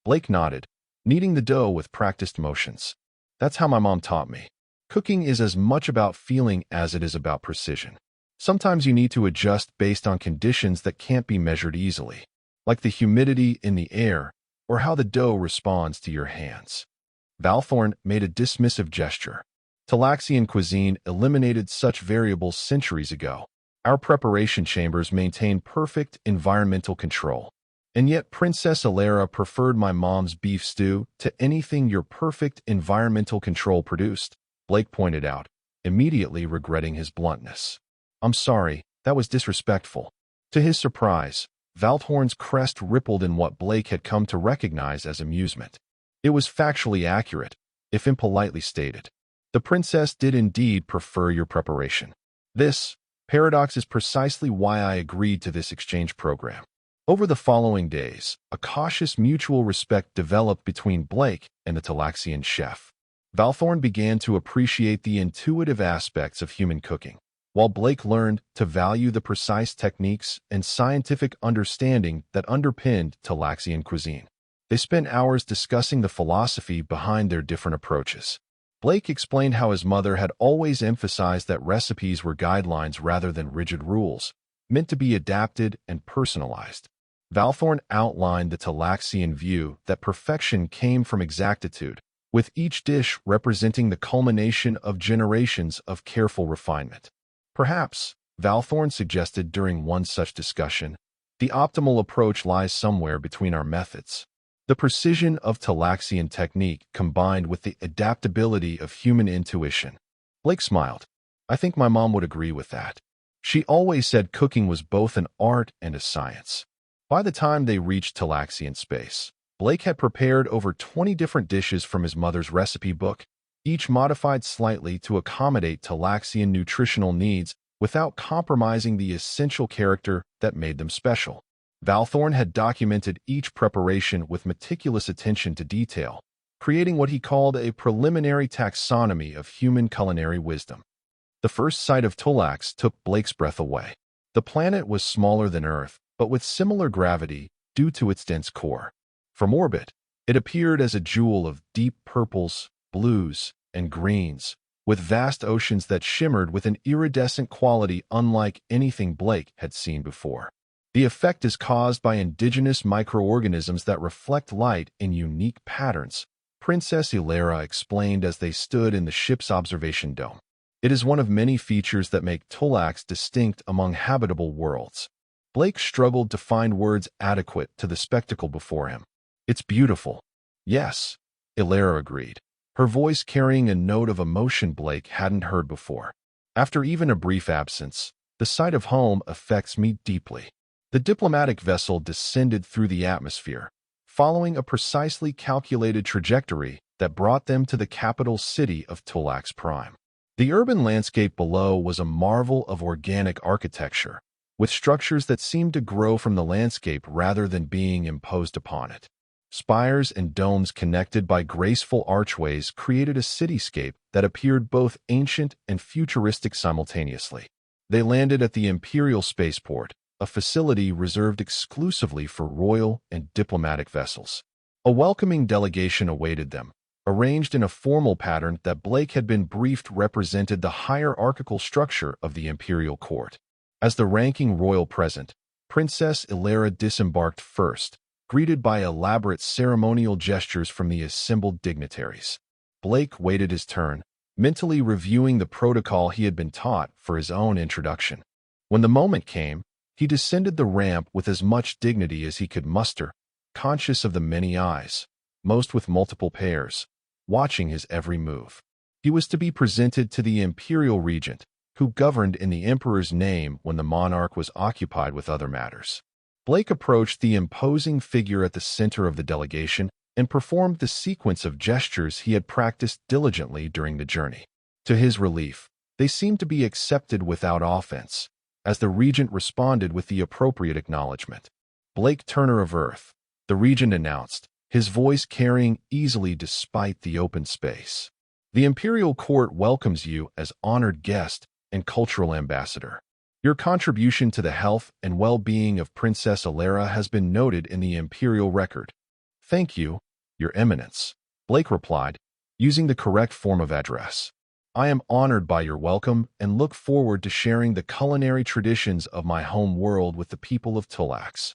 Blake nodded, kneading the dough with practiced motions. That's how my mom taught me. Cooking is as much about feeling as it is about precision. Sometimes you need to adjust based on conditions that can't be measured easily, like the humidity in the air or how the dough responds to your hands. Valthorn made a dismissive gesture. Talaxian cuisine eliminated such variables centuries ago. Our preparation chambers maintain perfect environmental control. And yet Princess Ilera preferred my mom's beef stew to anything your perfect environmental control produced, Blake pointed out, immediately regretting his bluntness. I'm sorry, that was disrespectful. To his surprise, Valthorn's crest rippled in what Blake had come to recognize as amusement. It was factually accurate, if impolitely stated. The princess did indeed prefer your preparation. This paradox is precisely why I agreed to this exchange program. Over the following days, a cautious mutual respect developed between Blake and the Talaxian chef. Valthorn began to appreciate the intuitive aspects of human cooking, while Blake learned to value the precise techniques and scientific understanding that underpinned Talaxian cuisine. They spent hours discussing the philosophy behind their different approaches. Blake explained how his mother had always emphasized that recipes were guidelines rather than rigid rules, meant to be adapted and personalized. Valthorn outlined the Talaxian view that perfection came from exactitude, with each dish representing the culmination of generations of careful refinement. Perhaps, Valthorn suggested during one such discussion, the optimal approach lies somewhere between our methods. The precision of Talaxian technique combined with the adaptability of human intuition. Blake smiled. I think my mom would agree with that. She always said cooking was both an art and a science. By the time they reached Talaxian space, Blake had prepared over 20 different dishes from his mother's recipe book, each modified slightly to accommodate Talaxian nutritional needs without compromising the essential character that made them special. Valthorn had documented each preparation with meticulous attention to detail, creating what he called a preliminary taxonomy of human culinary wisdom. The first sight of Talax took Blake's breath away. The planet was smaller than Earth, but with similar gravity due to its dense core. From orbit, it appeared as a jewel of deep purples, blues, and greens, with vast oceans that shimmered with an iridescent quality unlike anything Blake had seen before. The effect is caused by indigenous microorganisms that reflect light in unique patterns, Princess Ilera explained as they stood in the ship's observation dome. It is one of many features that make Talax distinct among habitable worlds. Blake struggled to find words adequate to the spectacle before him. It's beautiful. Yes, Ilera agreed, her voice carrying a note of emotion Blake hadn't heard before. After even a brief absence, the sight of home affects me deeply. The diplomatic vessel descended through the atmosphere, following a precisely calculated trajectory that brought them to the capital city of Talax Prime. The urban landscape below was a marvel of organic architecture, with structures that seemed to grow from the landscape rather than being imposed upon it. Spires and domes connected by graceful archways created a cityscape that appeared both ancient and futuristic simultaneously. They landed at the Imperial Spaceport, a facility reserved exclusively for royal and diplomatic vessels. A welcoming delegation awaited them, arranged in a formal pattern that Blake had been briefed represented the hierarchical structure of the imperial court. As the ranking royal present, Princess Ilera disembarked first, greeted by elaborate ceremonial gestures from the assembled dignitaries. Blake waited his turn, mentally reviewing the protocol he had been taught for his own introduction. When the moment came, he descended the ramp with as much dignity as he could muster, conscious of the many eyes, most with multiple pairs, watching his every move. He was to be presented to the imperial regent, who governed in the emperor's name when the monarch was occupied with other matters. Blake approached the imposing figure at the center of the delegation and performed the sequence of gestures he had practiced diligently during the journey. To his relief, they seemed to be accepted without offense, as the regent responded with the appropriate acknowledgement. Blake Turner of Earth, the regent announced, his voice carrying easily despite the open space. The imperial court welcomes you as honored guest and cultural ambassador. Your contribution to the health and well-being of Princess Alara has been noted in the Imperial Record. Thank you, Your Eminence, Blake replied, using the correct form of address. I am honored by your welcome and look forward to sharing the culinary traditions of my home world with the people of Tulax.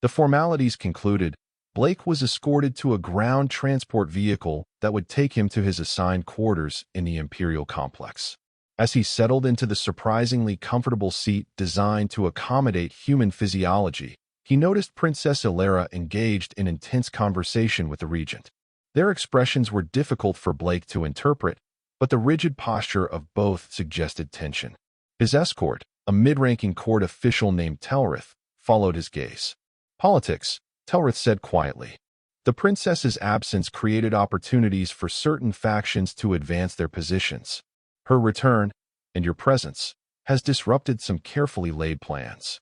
The formalities concluded, Blake was escorted to a ground transport vehicle that would take him to his assigned quarters in the Imperial complex. As he settled into the surprisingly comfortable seat designed to accommodate human physiology, he noticed Princess Alara engaged in intense conversation with the regent. Their expressions were difficult for Blake to interpret, but the rigid posture of both suggested tension. His escort, a mid-ranking court official named Telrith, followed his gaze. Politics, Telrith said quietly. The princess's absence created opportunities for certain factions to advance their positions. Her return, and your presence, has disrupted some carefully laid plans.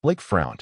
Blake frowned.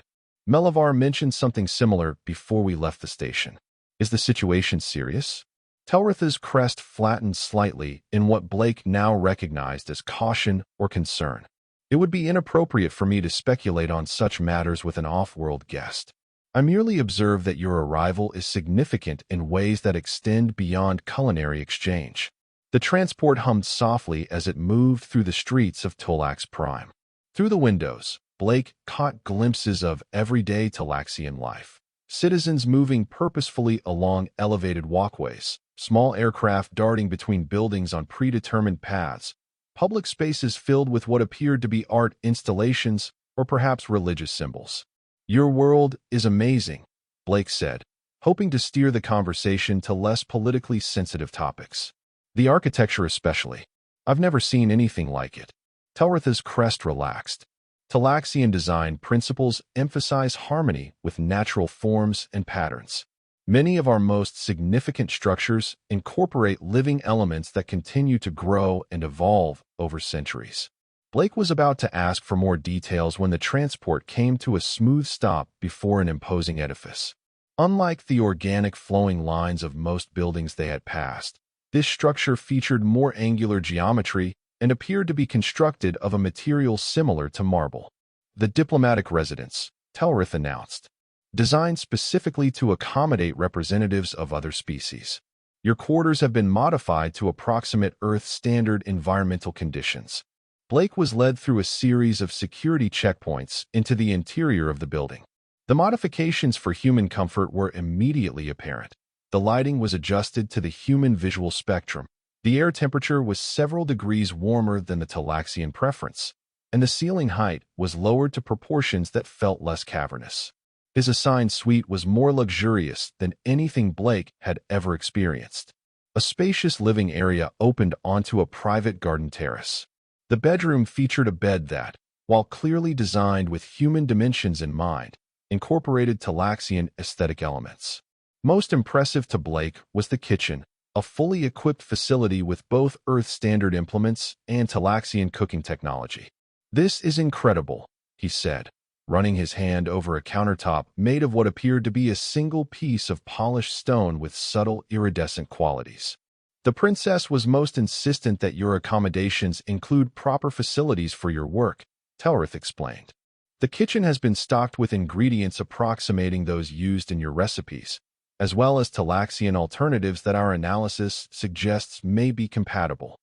Melivar mentioned something similar before we left the station. Is the situation serious? Telrith's crest flattened slightly in what Blake now recognized as caution or concern. It would be inappropriate for me to speculate on such matters with an off-world guest. I merely observe that your arrival is significant in ways that extend beyond culinary exchange. The transport hummed softly as it moved through the streets of Tulax Prime. Through the windows, Blake caught glimpses of everyday Tulaxian life. Citizens moving purposefully along elevated walkways, small aircraft darting between buildings on predetermined paths, public spaces filled with what appeared to be art installations or perhaps religious symbols. Your world is amazing, Blake said, hoping to steer the conversation to less politically sensitive topics. The architecture especially. I've never seen anything like it. Telrith's crest relaxed. Tulaxian design principles emphasize harmony with natural forms and patterns. Many of our most significant structures incorporate living elements that continue to grow and evolve over centuries. Blake was about to ask for more details when the transport came to a smooth stop before an imposing edifice. Unlike the organic flowing lines of most buildings they had passed, this structure featured more angular geometry and appeared to be constructed of a material similar to marble. The diplomatic residence, Telrith announced, designed specifically to accommodate representatives of other species. Your quarters have been modified to approximate Earth-standard environmental conditions. Blake was led through a series of security checkpoints into the interior of the building. The modifications for human comfort were immediately apparent. The lighting was adjusted to the human visual spectrum. The air temperature was several degrees warmer than the Tulaxian preference, and the ceiling height was lowered to proportions that felt less cavernous. His assigned suite was more luxurious than anything Blake had ever experienced. A spacious living area opened onto a private garden terrace. The bedroom featured a bed that, while clearly designed with human dimensions in mind, incorporated Tulaxian aesthetic elements. Most impressive to Blake was the kitchen, a fully equipped facility with both Earth-standard implements and Tulaxian cooking technology. This is incredible, he said, running his hand over a countertop made of what appeared to be a single piece of polished stone with subtle iridescent qualities. The princess was most insistent that your accommodations include proper facilities for your work, Telrith explained. The kitchen has been stocked with ingredients approximating those used in your recipes, as well as Tulaxian alternatives that our analysis suggests may be compatible.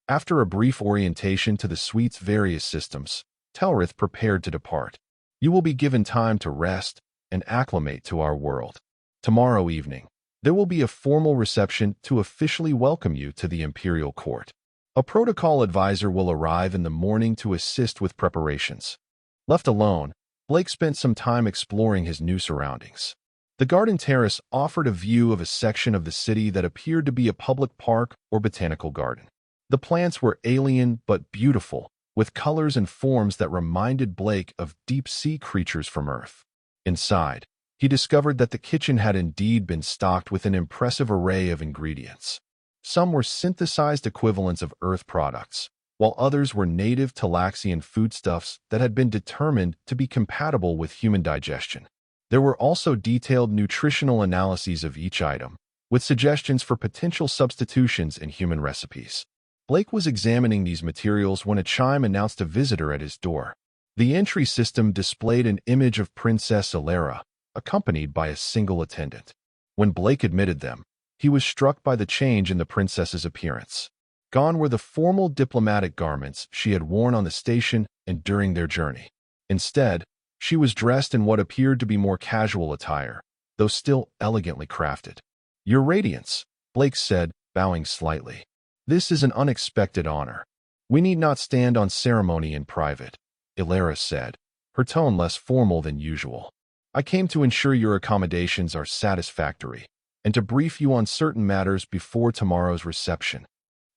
After a brief orientation to the suite's various systems, Telrith prepared to depart. You will be given time to rest and acclimate to our world. Tomorrow evening, there will be a formal reception to officially welcome you to the Imperial Court. A protocol advisor will arrive in the morning to assist with preparations. Left alone, Blake spent some time exploring his new surroundings. The garden terrace offered a view of a section of the city that appeared to be a public park or botanical garden. The plants were alien but beautiful, with colors and forms that reminded Blake of deep-sea creatures from Earth. Inside, he discovered that the kitchen had indeed been stocked with an impressive array of ingredients. Some were synthesized equivalents of Earth products, while others were native Tulaxian foodstuffs that had been determined to be compatible with human digestion. There were also detailed nutritional analyses of each item, with suggestions for potential substitutions in human recipes. Blake was examining these materials when a chime announced a visitor at his door. The entry system displayed an image of Princess Ilera, accompanied by a single attendant. When Blake admitted them, he was struck by the change in the princess's appearance. Gone were the formal diplomatic garments she had worn on the station and during their journey. Instead, she was dressed in what appeared to be more casual attire, though still elegantly crafted. "Your Radiance," Blake said, bowing slightly. "This is an unexpected honor. We need not stand on ceremony in private," Ilera said, her tone less formal than usual. "I came to ensure your accommodations are satisfactory, and to brief you on certain matters before tomorrow's reception."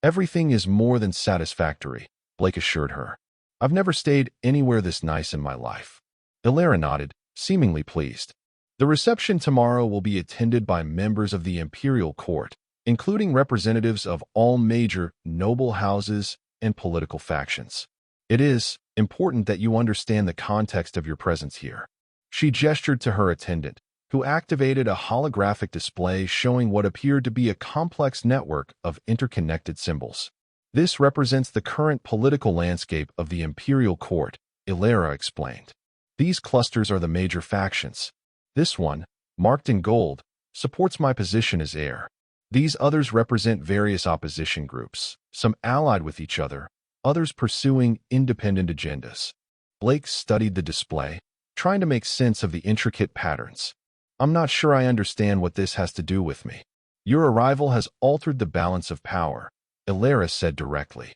"Everything is more than satisfactory," Blake assured her. "I've never stayed anywhere this nice in my life." Ilera nodded, seemingly pleased. "The reception tomorrow will be attended by members of the Imperial Court, including representatives of all major noble houses and political factions. It is important that you understand the context of your presence here." She gestured to her attendant, who activated a holographic display showing what appeared to be a complex network of interconnected symbols. "This represents the current political landscape of the Imperial Court," Ilera explained. "These clusters are the major factions. This one, marked in gold, supports my position as heir. These others represent various opposition groups, some allied with each other, others pursuing independent agendas." Blake studied the display, trying to make sense of the intricate patterns. "I'm not sure I understand what this has to do with me." "Your arrival has altered the balance of power," Ilera said directly.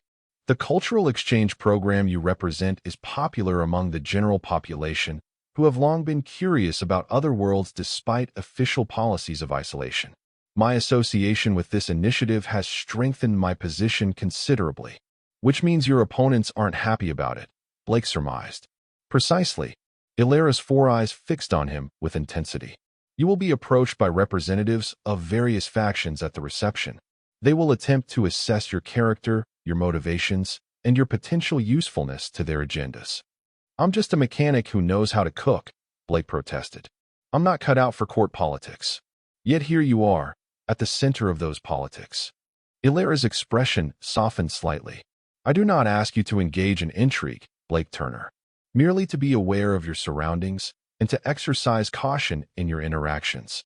"The cultural exchange program you represent is popular among the general population, who have long been curious about other worlds despite official policies of isolation. My association with this initiative has strengthened my position considerably." "Which means your opponents aren't happy about it," Blake surmised. "Precisely." Ilera's four eyes fixed on him with intensity. "You will be approached by representatives of various factions at the reception. They will attempt to assess your character, your motivations, and your potential usefulness to their agendas." "I'm just a mechanic who knows how to cook," Blake protested. "I'm not cut out for court politics." "Yet here you are, at the center of those politics." Ilera's expression softened slightly. "I do not ask you to engage in intrigue, Blake Turner. Merely to be aware of your surroundings and to exercise caution in your interactions."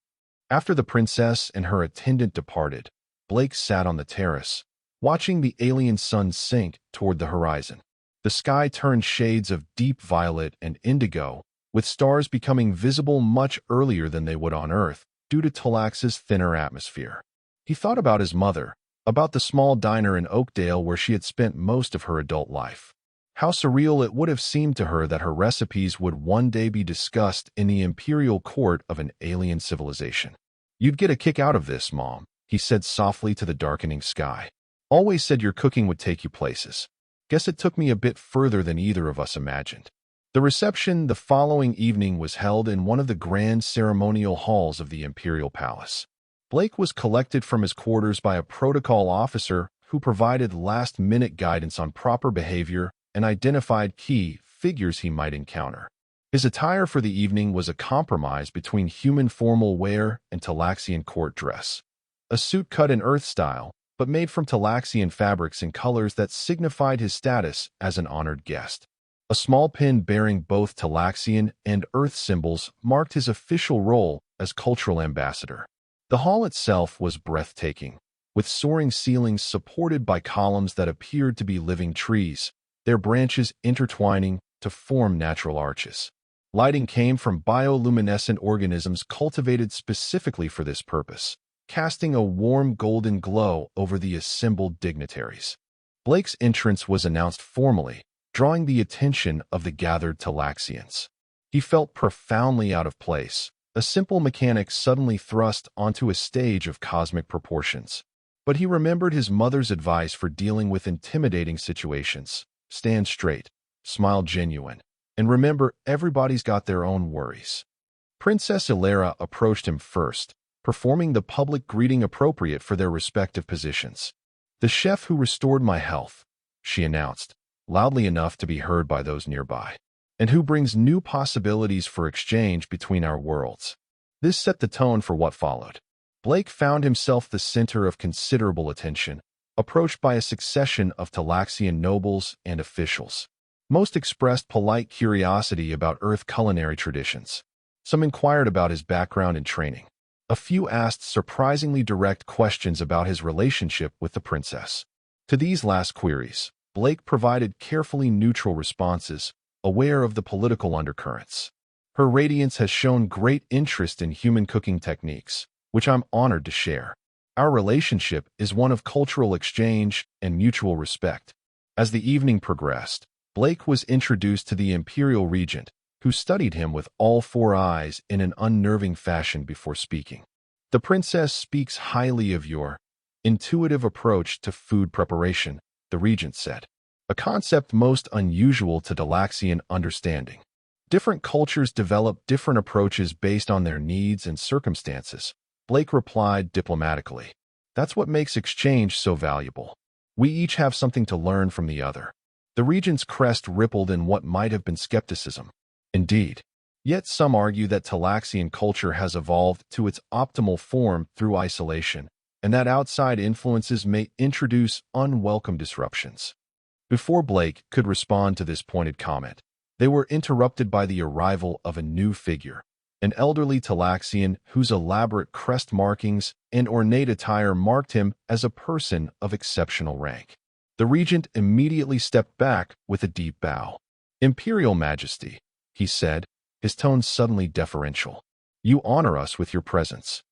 After the princess and her attendant departed, Blake sat on the terrace, watching the alien sun sink toward the horizon. The sky turned shades of deep violet and indigo, with stars becoming visible much earlier than they would on Earth due to Talax's thinner atmosphere. He thought about his mother, about the small diner in Oakdale where she had spent most of her adult life. How surreal it would have seemed to her that her recipes would one day be discussed in the imperial court of an alien civilization. "You'd get a kick out of this, Mom," he said softly to the darkening sky. "Always said your cooking would take you places. Guess it took me a bit further than either of us imagined." The reception the following evening was held in one of the grand ceremonial halls of the Imperial Palace. Blake was collected from his quarters by a protocol officer who provided last-minute guidance on proper behavior and identified key figures he might encounter. His attire for the evening was a compromise between human formal wear and Talaxian court dress. A suit cut in Earth style, but made from Talaxian fabrics and colors that signified his status as an honored guest. A small pin bearing both Talaxian and Earth symbols marked his official role as cultural ambassador. The hall itself was breathtaking, with soaring ceilings supported by columns that appeared to be living trees, their branches intertwining to form natural arches. Lighting came from bioluminescent organisms cultivated specifically for this purpose, casting a warm golden glow over the assembled dignitaries. Blake's entrance was announced formally, drawing the attention of the gathered Talaxians. He felt profoundly out of place, a simple mechanic suddenly thrust onto a stage of cosmic proportions. But he remembered his mother's advice for dealing with intimidating situations. Stand straight, smile genuine, and remember everybody's got their own worries. Princess Ilera approached him first, performing the public greeting appropriate for their respective positions. "The chef who restored my health," she announced, loudly enough to be heard by those nearby, "and who brings new possibilities for exchange between our worlds." This set the tone for what followed. Blake found himself the center of considerable attention, approached by a succession of Talaxian nobles and officials. Most expressed polite curiosity about Earth culinary traditions. Some inquired about his background and training. A few asked surprisingly direct questions about his relationship with the princess. To these last queries, Blake provided carefully neutral responses, aware of the political undercurrents. Her radiance has shown great interest in human cooking techniques, which I'm honored to share. Our relationship is one of cultural exchange and mutual respect. As the evening progressed, Blake was introduced to the Imperial Regent, who studied him with all four eyes in an unnerving fashion before speaking. The princess speaks highly of your intuitive approach to food preparation, the regent said, a concept most unusual to Dalaxian understanding. Different cultures develop different approaches based on their needs and circumstances, Blake replied diplomatically. That's what makes exchange so valuable. We each have something to learn from the other. The regent's crest rippled in what might have been skepticism. Indeed. Yet some argue that Talaxian culture has evolved to its optimal form through isolation, and that outside influences may introduce unwelcome disruptions. Before Blake could respond to this pointed comment, they were interrupted by the arrival of a new figure, an elderly Talaxian whose elaborate crest markings and ornate attire marked him as a person of exceptional rank. The regent immediately stepped back with a deep bow. "Imperial Majesty," he said, his tone suddenly deferential. "You honor us with your presence."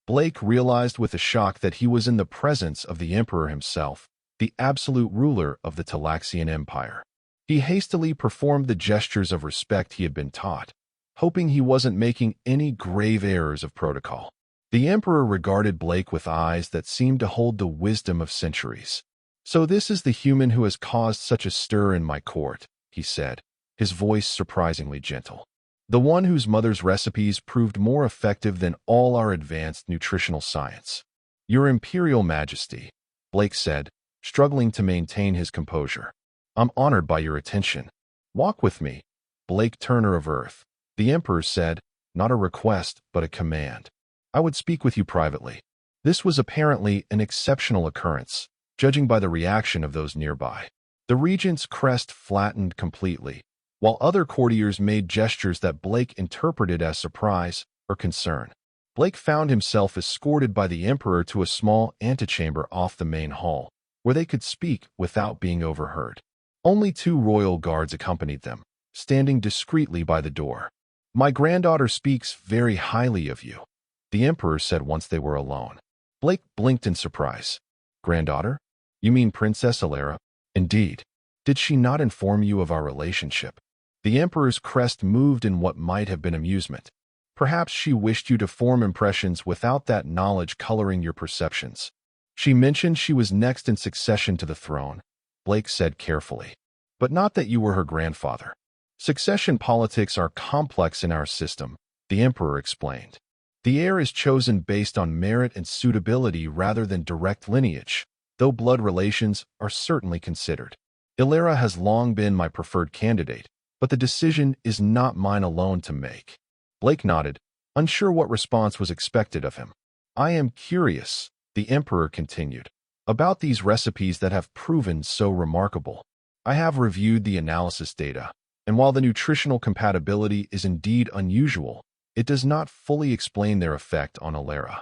Blake realized with a shock that he was in the presence of the Emperor himself, the absolute ruler of the Talaxian Empire. He hastily performed the gestures of respect he had been taught, hoping he wasn't making any grave errors of protocol. The Emperor regarded Blake with eyes that seemed to hold the wisdom of centuries. "So this is the human who has caused such a stir in my court," he said, his voice surprisingly gentle. "The one whose mother's recipes proved more effective than all our advanced nutritional science." "Your Imperial Majesty," Blake said, struggling to maintain his composure. "I'm honored by your attention." "Walk with me, Blake Turner of Earth," the Emperor said, not a request but a command. "I would speak with you privately." This was apparently an exceptional occurrence, judging by the reaction of those nearby. The regent's crest flattened completely, while other courtiers made gestures that Blake interpreted as surprise or concern. Blake found himself escorted by the Emperor to a small antechamber off the main hall, where they could speak without being overheard. Only 2 royal guards accompanied them, standing discreetly by the door. "My granddaughter speaks very highly of you," the Emperor said once they were alone. Blake blinked in surprise. "Granddaughter? You mean Princess Alara?" "Indeed. Did she not inform you of our relationship?" The Emperor's crest moved in what might have been amusement. "Perhaps she wished you to form impressions without that knowledge coloring your perceptions. She mentioned she was next in succession to the throne," Blake said carefully. "But not that you were her grandfather. Succession politics are complex in our system," the Emperor explained. "The heir is chosen based on merit and suitability rather than direct lineage, though blood relations are certainly considered. Alara has long been my preferred candidate, but the decision is not mine alone to make." Blake nodded, unsure what response was expected of him. "I am curious," the Emperor continued, "about these recipes that have proven so remarkable. I have reviewed the analysis data, and while the nutritional compatibility is indeed unusual, it does not fully explain their effect on Alara.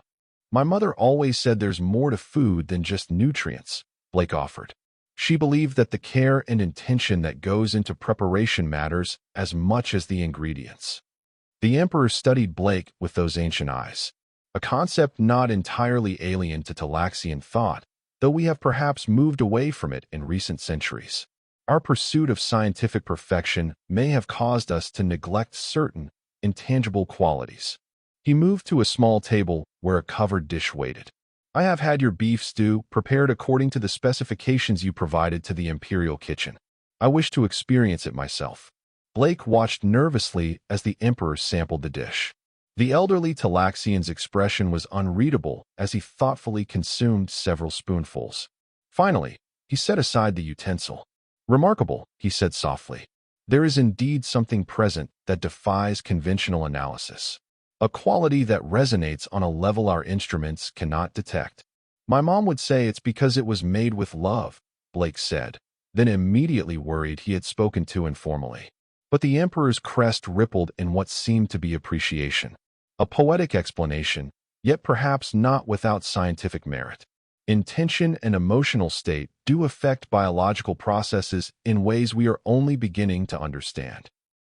My mother always said there's more to food than just nutrients," Blake offered. She believed that the care and intention that goes into preparation matters as much as the ingredients. The Emperor studied Blake with those ancient eyes, a concept not entirely alien to Talaxian thought, though we have perhaps moved away from it in recent centuries. Our pursuit of scientific perfection may have caused us to neglect certain intangible qualities. He moved to a small table where a covered dish waited. "I have had your beef stew prepared according to the specifications you provided to the Imperial kitchen. I wish to experience it myself." Blake watched nervously as the Emperor sampled the dish. The elderly Talaxian's expression was unreadable as he thoughtfully consumed several spoonfuls. Finally, he set aside the utensil. "Remarkable," he said softly. "There is indeed something present that defies conventional analysis. A quality that resonates on a level our instruments cannot detect." "My mom would say it's because it was made with love," Blake said, then immediately worried he had spoken too informally. But the emperor's crest rippled in what seemed to be appreciation. A poetic explanation, yet perhaps not without scientific merit. Intention and emotional state do affect biological processes in ways we are only beginning to understand.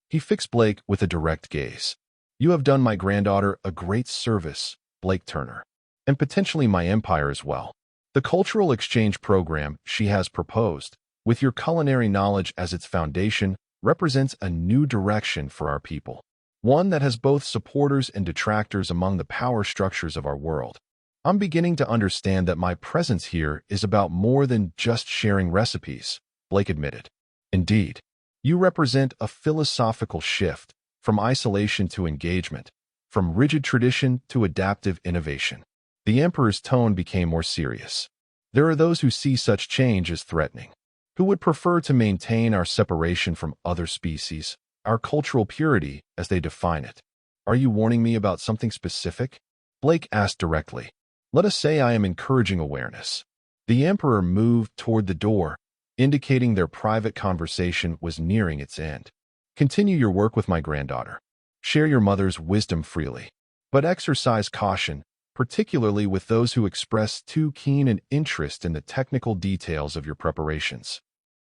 He fixed Blake with a direct gaze. You have done my granddaughter a great service, Blake Turner, and potentially my empire as well. The cultural exchange program she has proposed, with your culinary knowledge as its foundation, represents a new direction for our people. One that has both supporters and detractors among the power structures of our world. I'm beginning to understand that my presence here is about more than just sharing recipes, Blake admitted. Indeed, you represent a philosophical shift, from isolation to engagement, from rigid tradition to adaptive innovation. The emperor's tone became more serious. There are those who see such change as threatening, who would prefer to maintain our separation from other species, our cultural purity as they define it. Are you warning me about something specific? Blake asked directly. Let us say I am encouraging awareness. The emperor moved toward the door, indicating their private conversation was nearing its end. Continue your work with my granddaughter. Share your mother's wisdom freely, but exercise caution, particularly with those who express too keen an interest in the technical details of your preparations.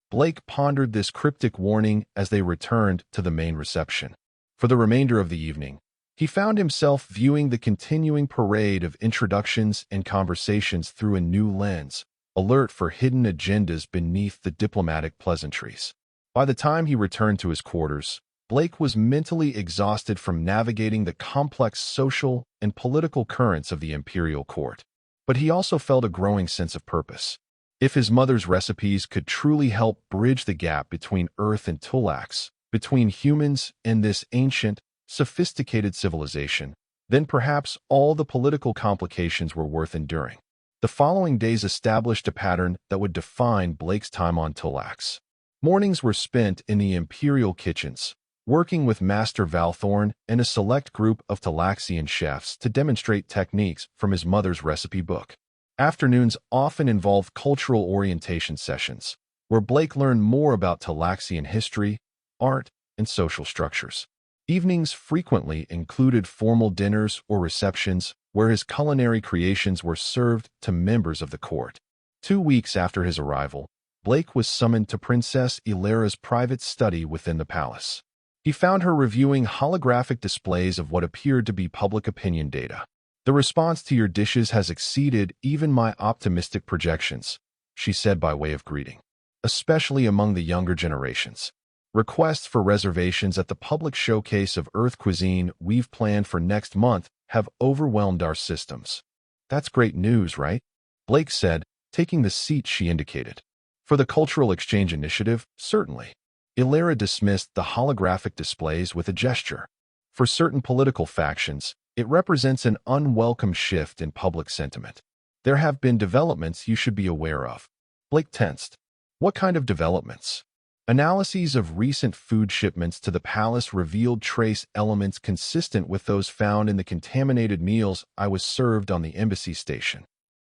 Blake pondered this cryptic warning as they returned to the main reception. For the remainder of the evening, he found himself viewing the continuing parade of introductions and conversations through a new lens, alert for hidden agendas beneath the diplomatic pleasantries. By the time he returned to his quarters, Blake was mentally exhausted from navigating the complex social and political currents of the imperial court. But he also felt a growing sense of purpose. If his mother's recipes could truly help bridge the gap between Earth and Tulax, between humans and this ancient, sophisticated civilization, then perhaps all the political complications were worth enduring. The following days established a pattern that would define Blake's time on Tulax. Mornings were spent in the imperial kitchens, working with Master Valthorn and a select group of Talaxian chefs to demonstrate techniques from his mother's recipe book. Afternoons often involved cultural orientation sessions, where Blake learned more about Talaxian history, art, and social structures. Evenings frequently included formal dinners or receptions where his culinary creations were served to members of the court. 2 weeks after his arrival, Blake was summoned to Princess Illyra's private study within the palace. He found her reviewing holographic displays of what appeared to be public opinion data. The response to your dishes has exceeded even my optimistic projections, she said by way of greeting, especially among the younger generations. Requests for reservations at the public showcase of Earth cuisine we've planned for next month have overwhelmed our systems. That's great news, right? Blake said, taking the seat she indicated. For the Cultural Exchange Initiative, certainly. Illyra dismissed the holographic displays with a gesture. For certain political factions, it represents an unwelcome shift in public sentiment. There have been developments you should be aware of. Blake tensed. What kind of developments? Analyses of recent food shipments to the palace revealed trace elements consistent with those found in the contaminated meals I was served on the embassy station.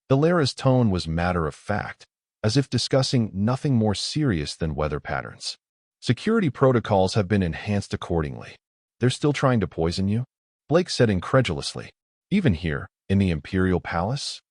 Illyra's tone was matter-of-fact, as if discussing nothing more serious than weather patterns. Security protocols have been enhanced accordingly. They're still trying to poison you? Blake said incredulously. Even here, in the Imperial Palace?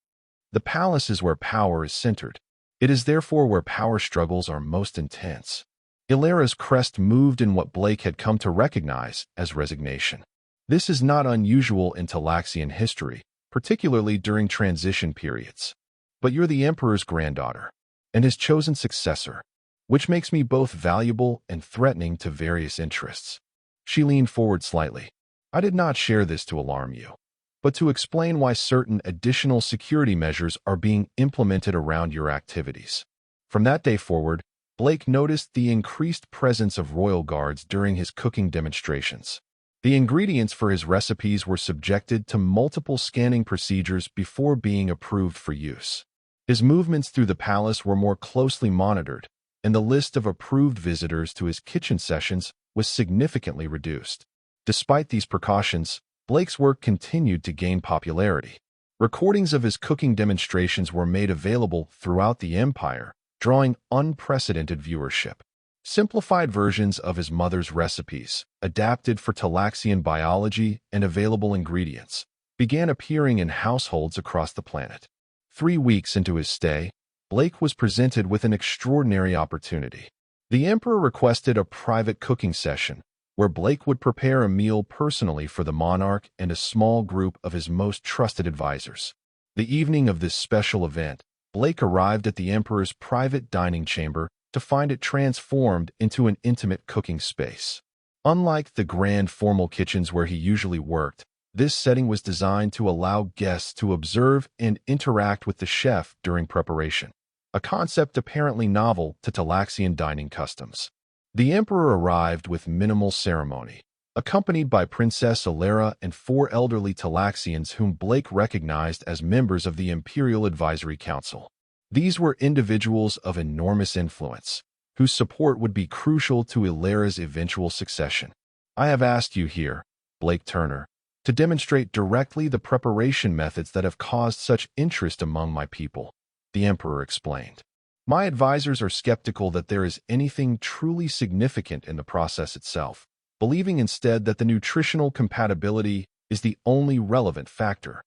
The palace is where power is centered. It is therefore where power struggles are most intense. Illyra's crest moved in what Blake had come to recognize as resignation. This is not unusual in Talaxian history, particularly during transition periods. But you're the Emperor's granddaughter, and his chosen successor, which makes me both valuable and threatening to various interests. She leaned forward slightly. I did not share this to alarm you, but to explain why certain additional security measures are being implemented around your activities. From that day forward, Blake noticed the increased presence of royal guards during his cooking demonstrations. The ingredients for his recipes were subjected to multiple scanning procedures before being approved for use. His movements through the palace were more closely monitored, and the list of approved visitors to his kitchen sessions was significantly reduced. Despite these precautions, Blake's work continued to gain popularity. Recordings of his cooking demonstrations were made available throughout the empire, drawing unprecedented viewership. Simplified versions of his mother's recipes, adapted for Talaxian biology and available ingredients, began appearing in households across the planet. 3 weeks into his stay, Blake was presented with an extraordinary opportunity. The Emperor requested a private cooking session, where Blake would prepare a meal personally for the monarch and a small group of his most trusted advisors. The evening of this special event, Blake arrived at the Emperor's private dining chamber to find it transformed into an intimate cooking space. Unlike the grand formal kitchens where he usually worked, this setting was designed to allow guests to observe and interact with the chef during preparation, a concept apparently novel to Talaxian dining customs. The Emperor arrived with minimal ceremony, accompanied by Princess Ilera and 4 elderly Talaxians whom Blake recognized as members of the Imperial Advisory Council. These were individuals of enormous influence, whose support would be crucial to Ilera's eventual succession. I have asked you here, Blake Turner, to demonstrate directly the preparation methods that have caused such interest among my people, the Emperor explained. My advisors are skeptical that there is anything truly significant in the process itself, believing instead that the nutritional compatibility is the only relevant factor.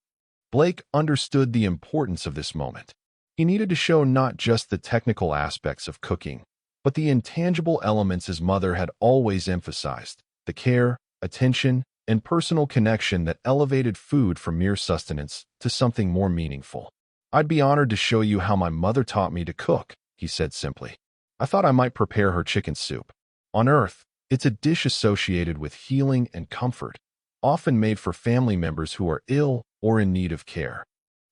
Blake understood the importance of this moment. He needed to show not just the technical aspects of cooking, but the intangible elements his mother had always emphasized, the care, attention, and personal connection that elevated food from mere sustenance to something more meaningful. I'd be honored to show you how my mother taught me to cook, he said simply. I thought I might prepare her chicken soup. On Earth, it's a dish associated with healing and comfort, often made for family members who are ill or in need of care.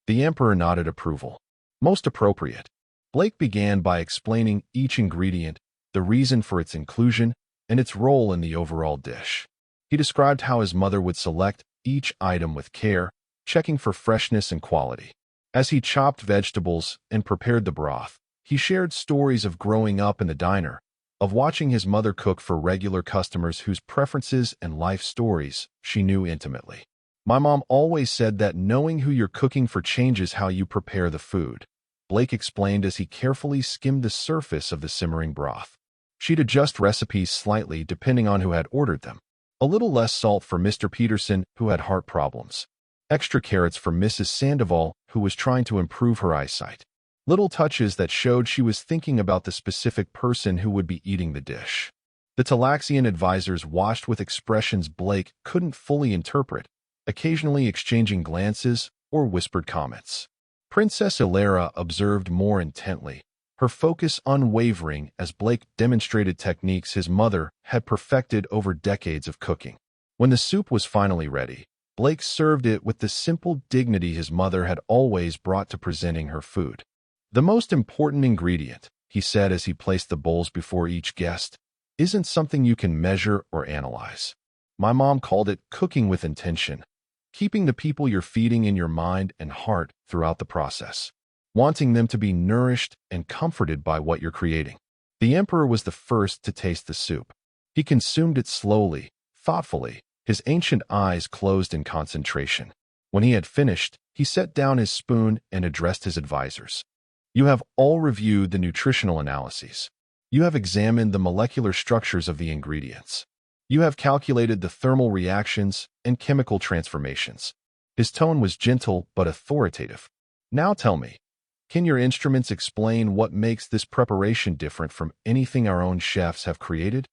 The Emperor nodded approval. Most appropriate. Blake began by explaining each ingredient, the reason for its inclusion, and its role in the overall dish. He described how his mother would select each item with care, checking for freshness and quality. As he chopped vegetables and prepared the broth, he shared stories of growing up in the diner, of watching his mother cook for regular customers whose preferences and life stories she knew intimately. My mom always said that knowing who you're cooking for changes how you prepare the food, Blake explained as he carefully skimmed the surface of the simmering broth. She'd adjust recipes slightly depending on who had ordered them. A little less salt for Mr. Peterson, who had heart problems. Extra carrots for Mrs. Sandoval, who was trying to improve her eyesight. Little touches that showed she was thinking about the specific person who would be eating the dish. The Talaxian advisors watched with expressions Blake couldn't fully interpret, occasionally exchanging glances or whispered comments. Princess Ilera observed more intently, her focus unwavering as Blake demonstrated techniques his mother had perfected over decades of cooking. When the soup was finally ready, Blake served it with the simple dignity his mother had always brought to presenting her food. The most important ingredient, he said as he placed the bowls before each guest, isn't something you can measure or analyze. My mom called it cooking with intention, keeping the people you're feeding in your mind and heart throughout the process, wanting them to be nourished and comforted by what you're creating. The Emperor was the first to taste the soup. He consumed it slowly, thoughtfully, his ancient eyes closed in concentration. When he had finished, he set down his spoon and addressed his advisors. You have all reviewed the nutritional analyses. You have examined the molecular structures of the ingredients. You have calculated the thermal reactions and chemical transformations. His tone was gentle but authoritative. Now tell me, can your instruments explain what makes this preparation different from anything our own chefs have created?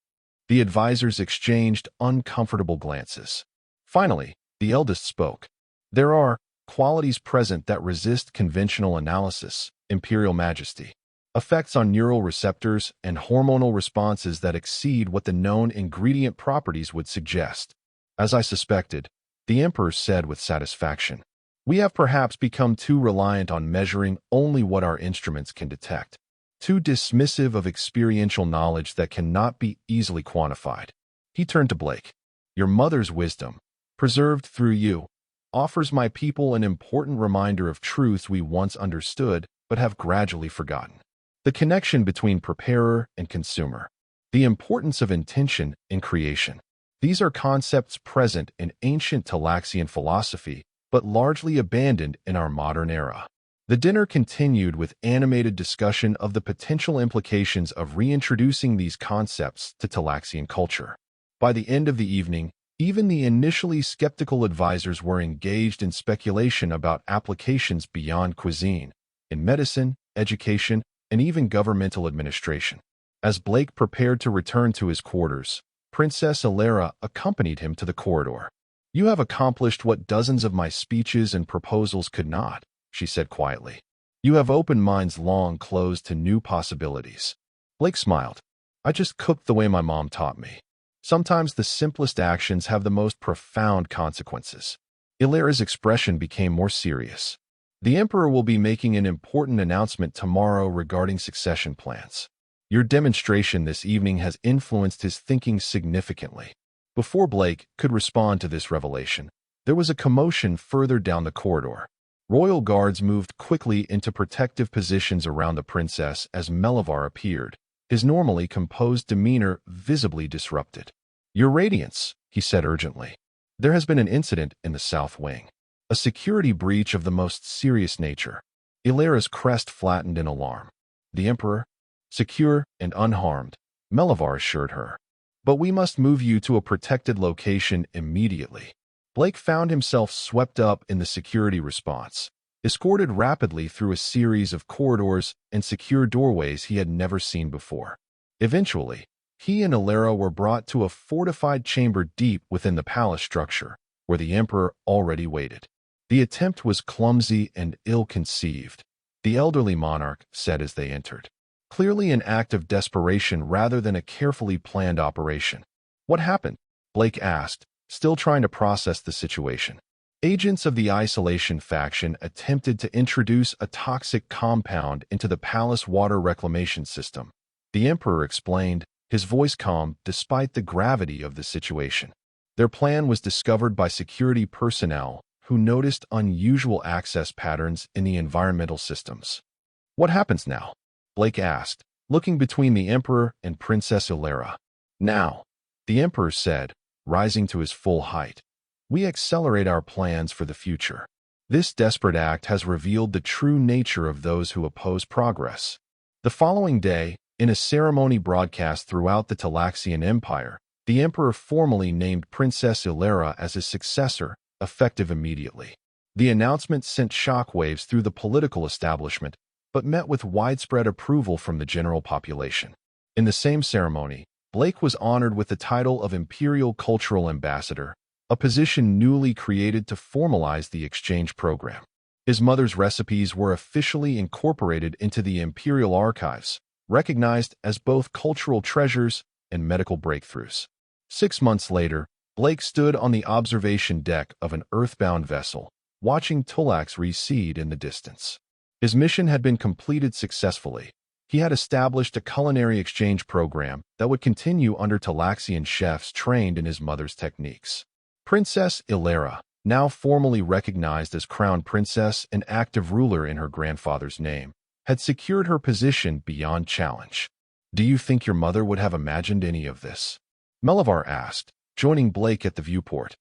The advisors exchanged uncomfortable glances. Finally, the eldest spoke. There are qualities present that resist conventional analysis, Imperial Majesty. Effects on neural receptors and hormonal responses that exceed what the known ingredient properties would suggest. As I suspected, the Emperor said with satisfaction, we have perhaps become too reliant on measuring only what our instruments can detect, too dismissive of experiential knowledge that cannot be easily quantified. He turned to Blake. Your mother's wisdom, preserved through you, offers my people an important reminder of truths we once understood but have gradually forgotten. The connection between preparer and consumer. The importance of intention in creation. These are concepts present in ancient Talaxian philosophy, but largely abandoned in our modern era. The dinner continued with animated discussion of the potential implications of reintroducing these concepts to Talaxian culture. By the end of the evening, even the initially skeptical advisors were engaged in speculation about applications beyond cuisine, in medicine, education, and even governmental administration. As Blake prepared to return to his quarters, Princess Ilera accompanied him to the corridor. "You have accomplished what dozens of my speeches and proposals could not," she said quietly. "You have opened minds long closed to new possibilities." Blake smiled. "I just cooked the way my mom taught me. Sometimes the simplest actions have the most profound consequences." Ilera's expression became more serious. "The Emperor will be making an important announcement tomorrow regarding succession plans. Your demonstration this evening has influenced his thinking significantly." Before Blake could respond to this revelation, there was a commotion further down the corridor. Royal guards moved quickly into protective positions around the princess as Melivar appeared, his normally composed demeanor visibly disrupted. "Your Radiance," he said urgently. "There has been an incident in the South Wing. A security breach of the most serious nature." Ilera's crest flattened in alarm. "The Emperor? Secure and unharmed," Melivar assured her. "But we must move you to a protected location immediately." Blake found himself swept up in the security response, escorted rapidly through a series of corridors and secure doorways he had never seen before. Eventually, he and Ilera were brought to a fortified chamber deep within the palace structure, where the Emperor already waited. The attempt was clumsy and ill-conceived, the elderly monarch said as they entered. Clearly an act of desperation rather than a carefully planned operation. "What happened?" Blake asked, still trying to process the situation. Agents of the Isolation faction attempted to introduce a toxic compound into the palace water reclamation system. The Emperor explained, his voice calm despite the gravity of the situation. Their plan was discovered by security personnel who noticed unusual access patterns in the environmental systems. "What happens now?" Blake asked, looking between the Emperor and Princess Ilera. "Now," the Emperor said, rising to his full height, "we accelerate our plans for the future. This desperate act has revealed the true nature of those who oppose progress." The following day, in a ceremony broadcast throughout the Talaxian Empire, the Emperor formally named Princess Ilera as his successor, effective immediately. The announcement sent shockwaves through the political establishment, but met with widespread approval from the general population. In the same ceremony, Blake was honored with the title of Imperial Cultural Ambassador, a position newly created to formalize the exchange program. His mother's recipes were officially incorporated into the Imperial archives, recognized as both cultural treasures and medical breakthroughs. 6 months later, Blake stood on the observation deck of an earthbound vessel, watching Tulax recede in the distance. His mission had been completed successfully. He had established a culinary exchange program that would continue under Talaxian chefs trained in his mother's techniques. Princess Ilera, now formally recognized as Crown Princess and active ruler in her grandfather's name, had secured her position beyond challenge. "Do you think your mother would have imagined any of this?" Melivar asked, joining Blake at the viewport.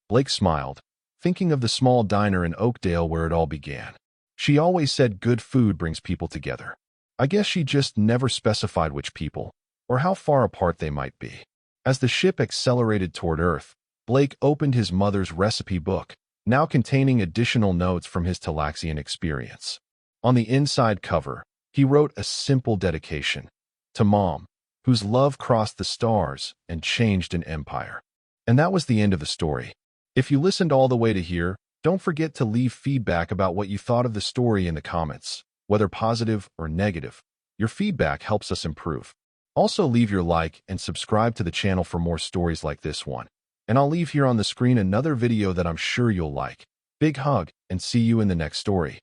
Blake smiled, thinking of the small diner in Oakdale where it all began. "She always said good food brings people together. I guess she just never specified which people, or how far apart they might be." As the ship accelerated toward Earth, Blake opened his mother's recipe book, now containing additional notes from his Talaxian experience. On the inside cover, he wrote a simple dedication, "To Mom, whose love crossed the stars and changed an empire." And that was the end of the story. If you listened all the way to here, don't forget to leave feedback about what you thought of the story in the comments, whether positive or negative. Your feedback helps us improve. Also leave your like and subscribe to the channel for more stories like this one. And I'll leave here on the screen another video that I'm sure you'll like. Big hug and see you in the next story.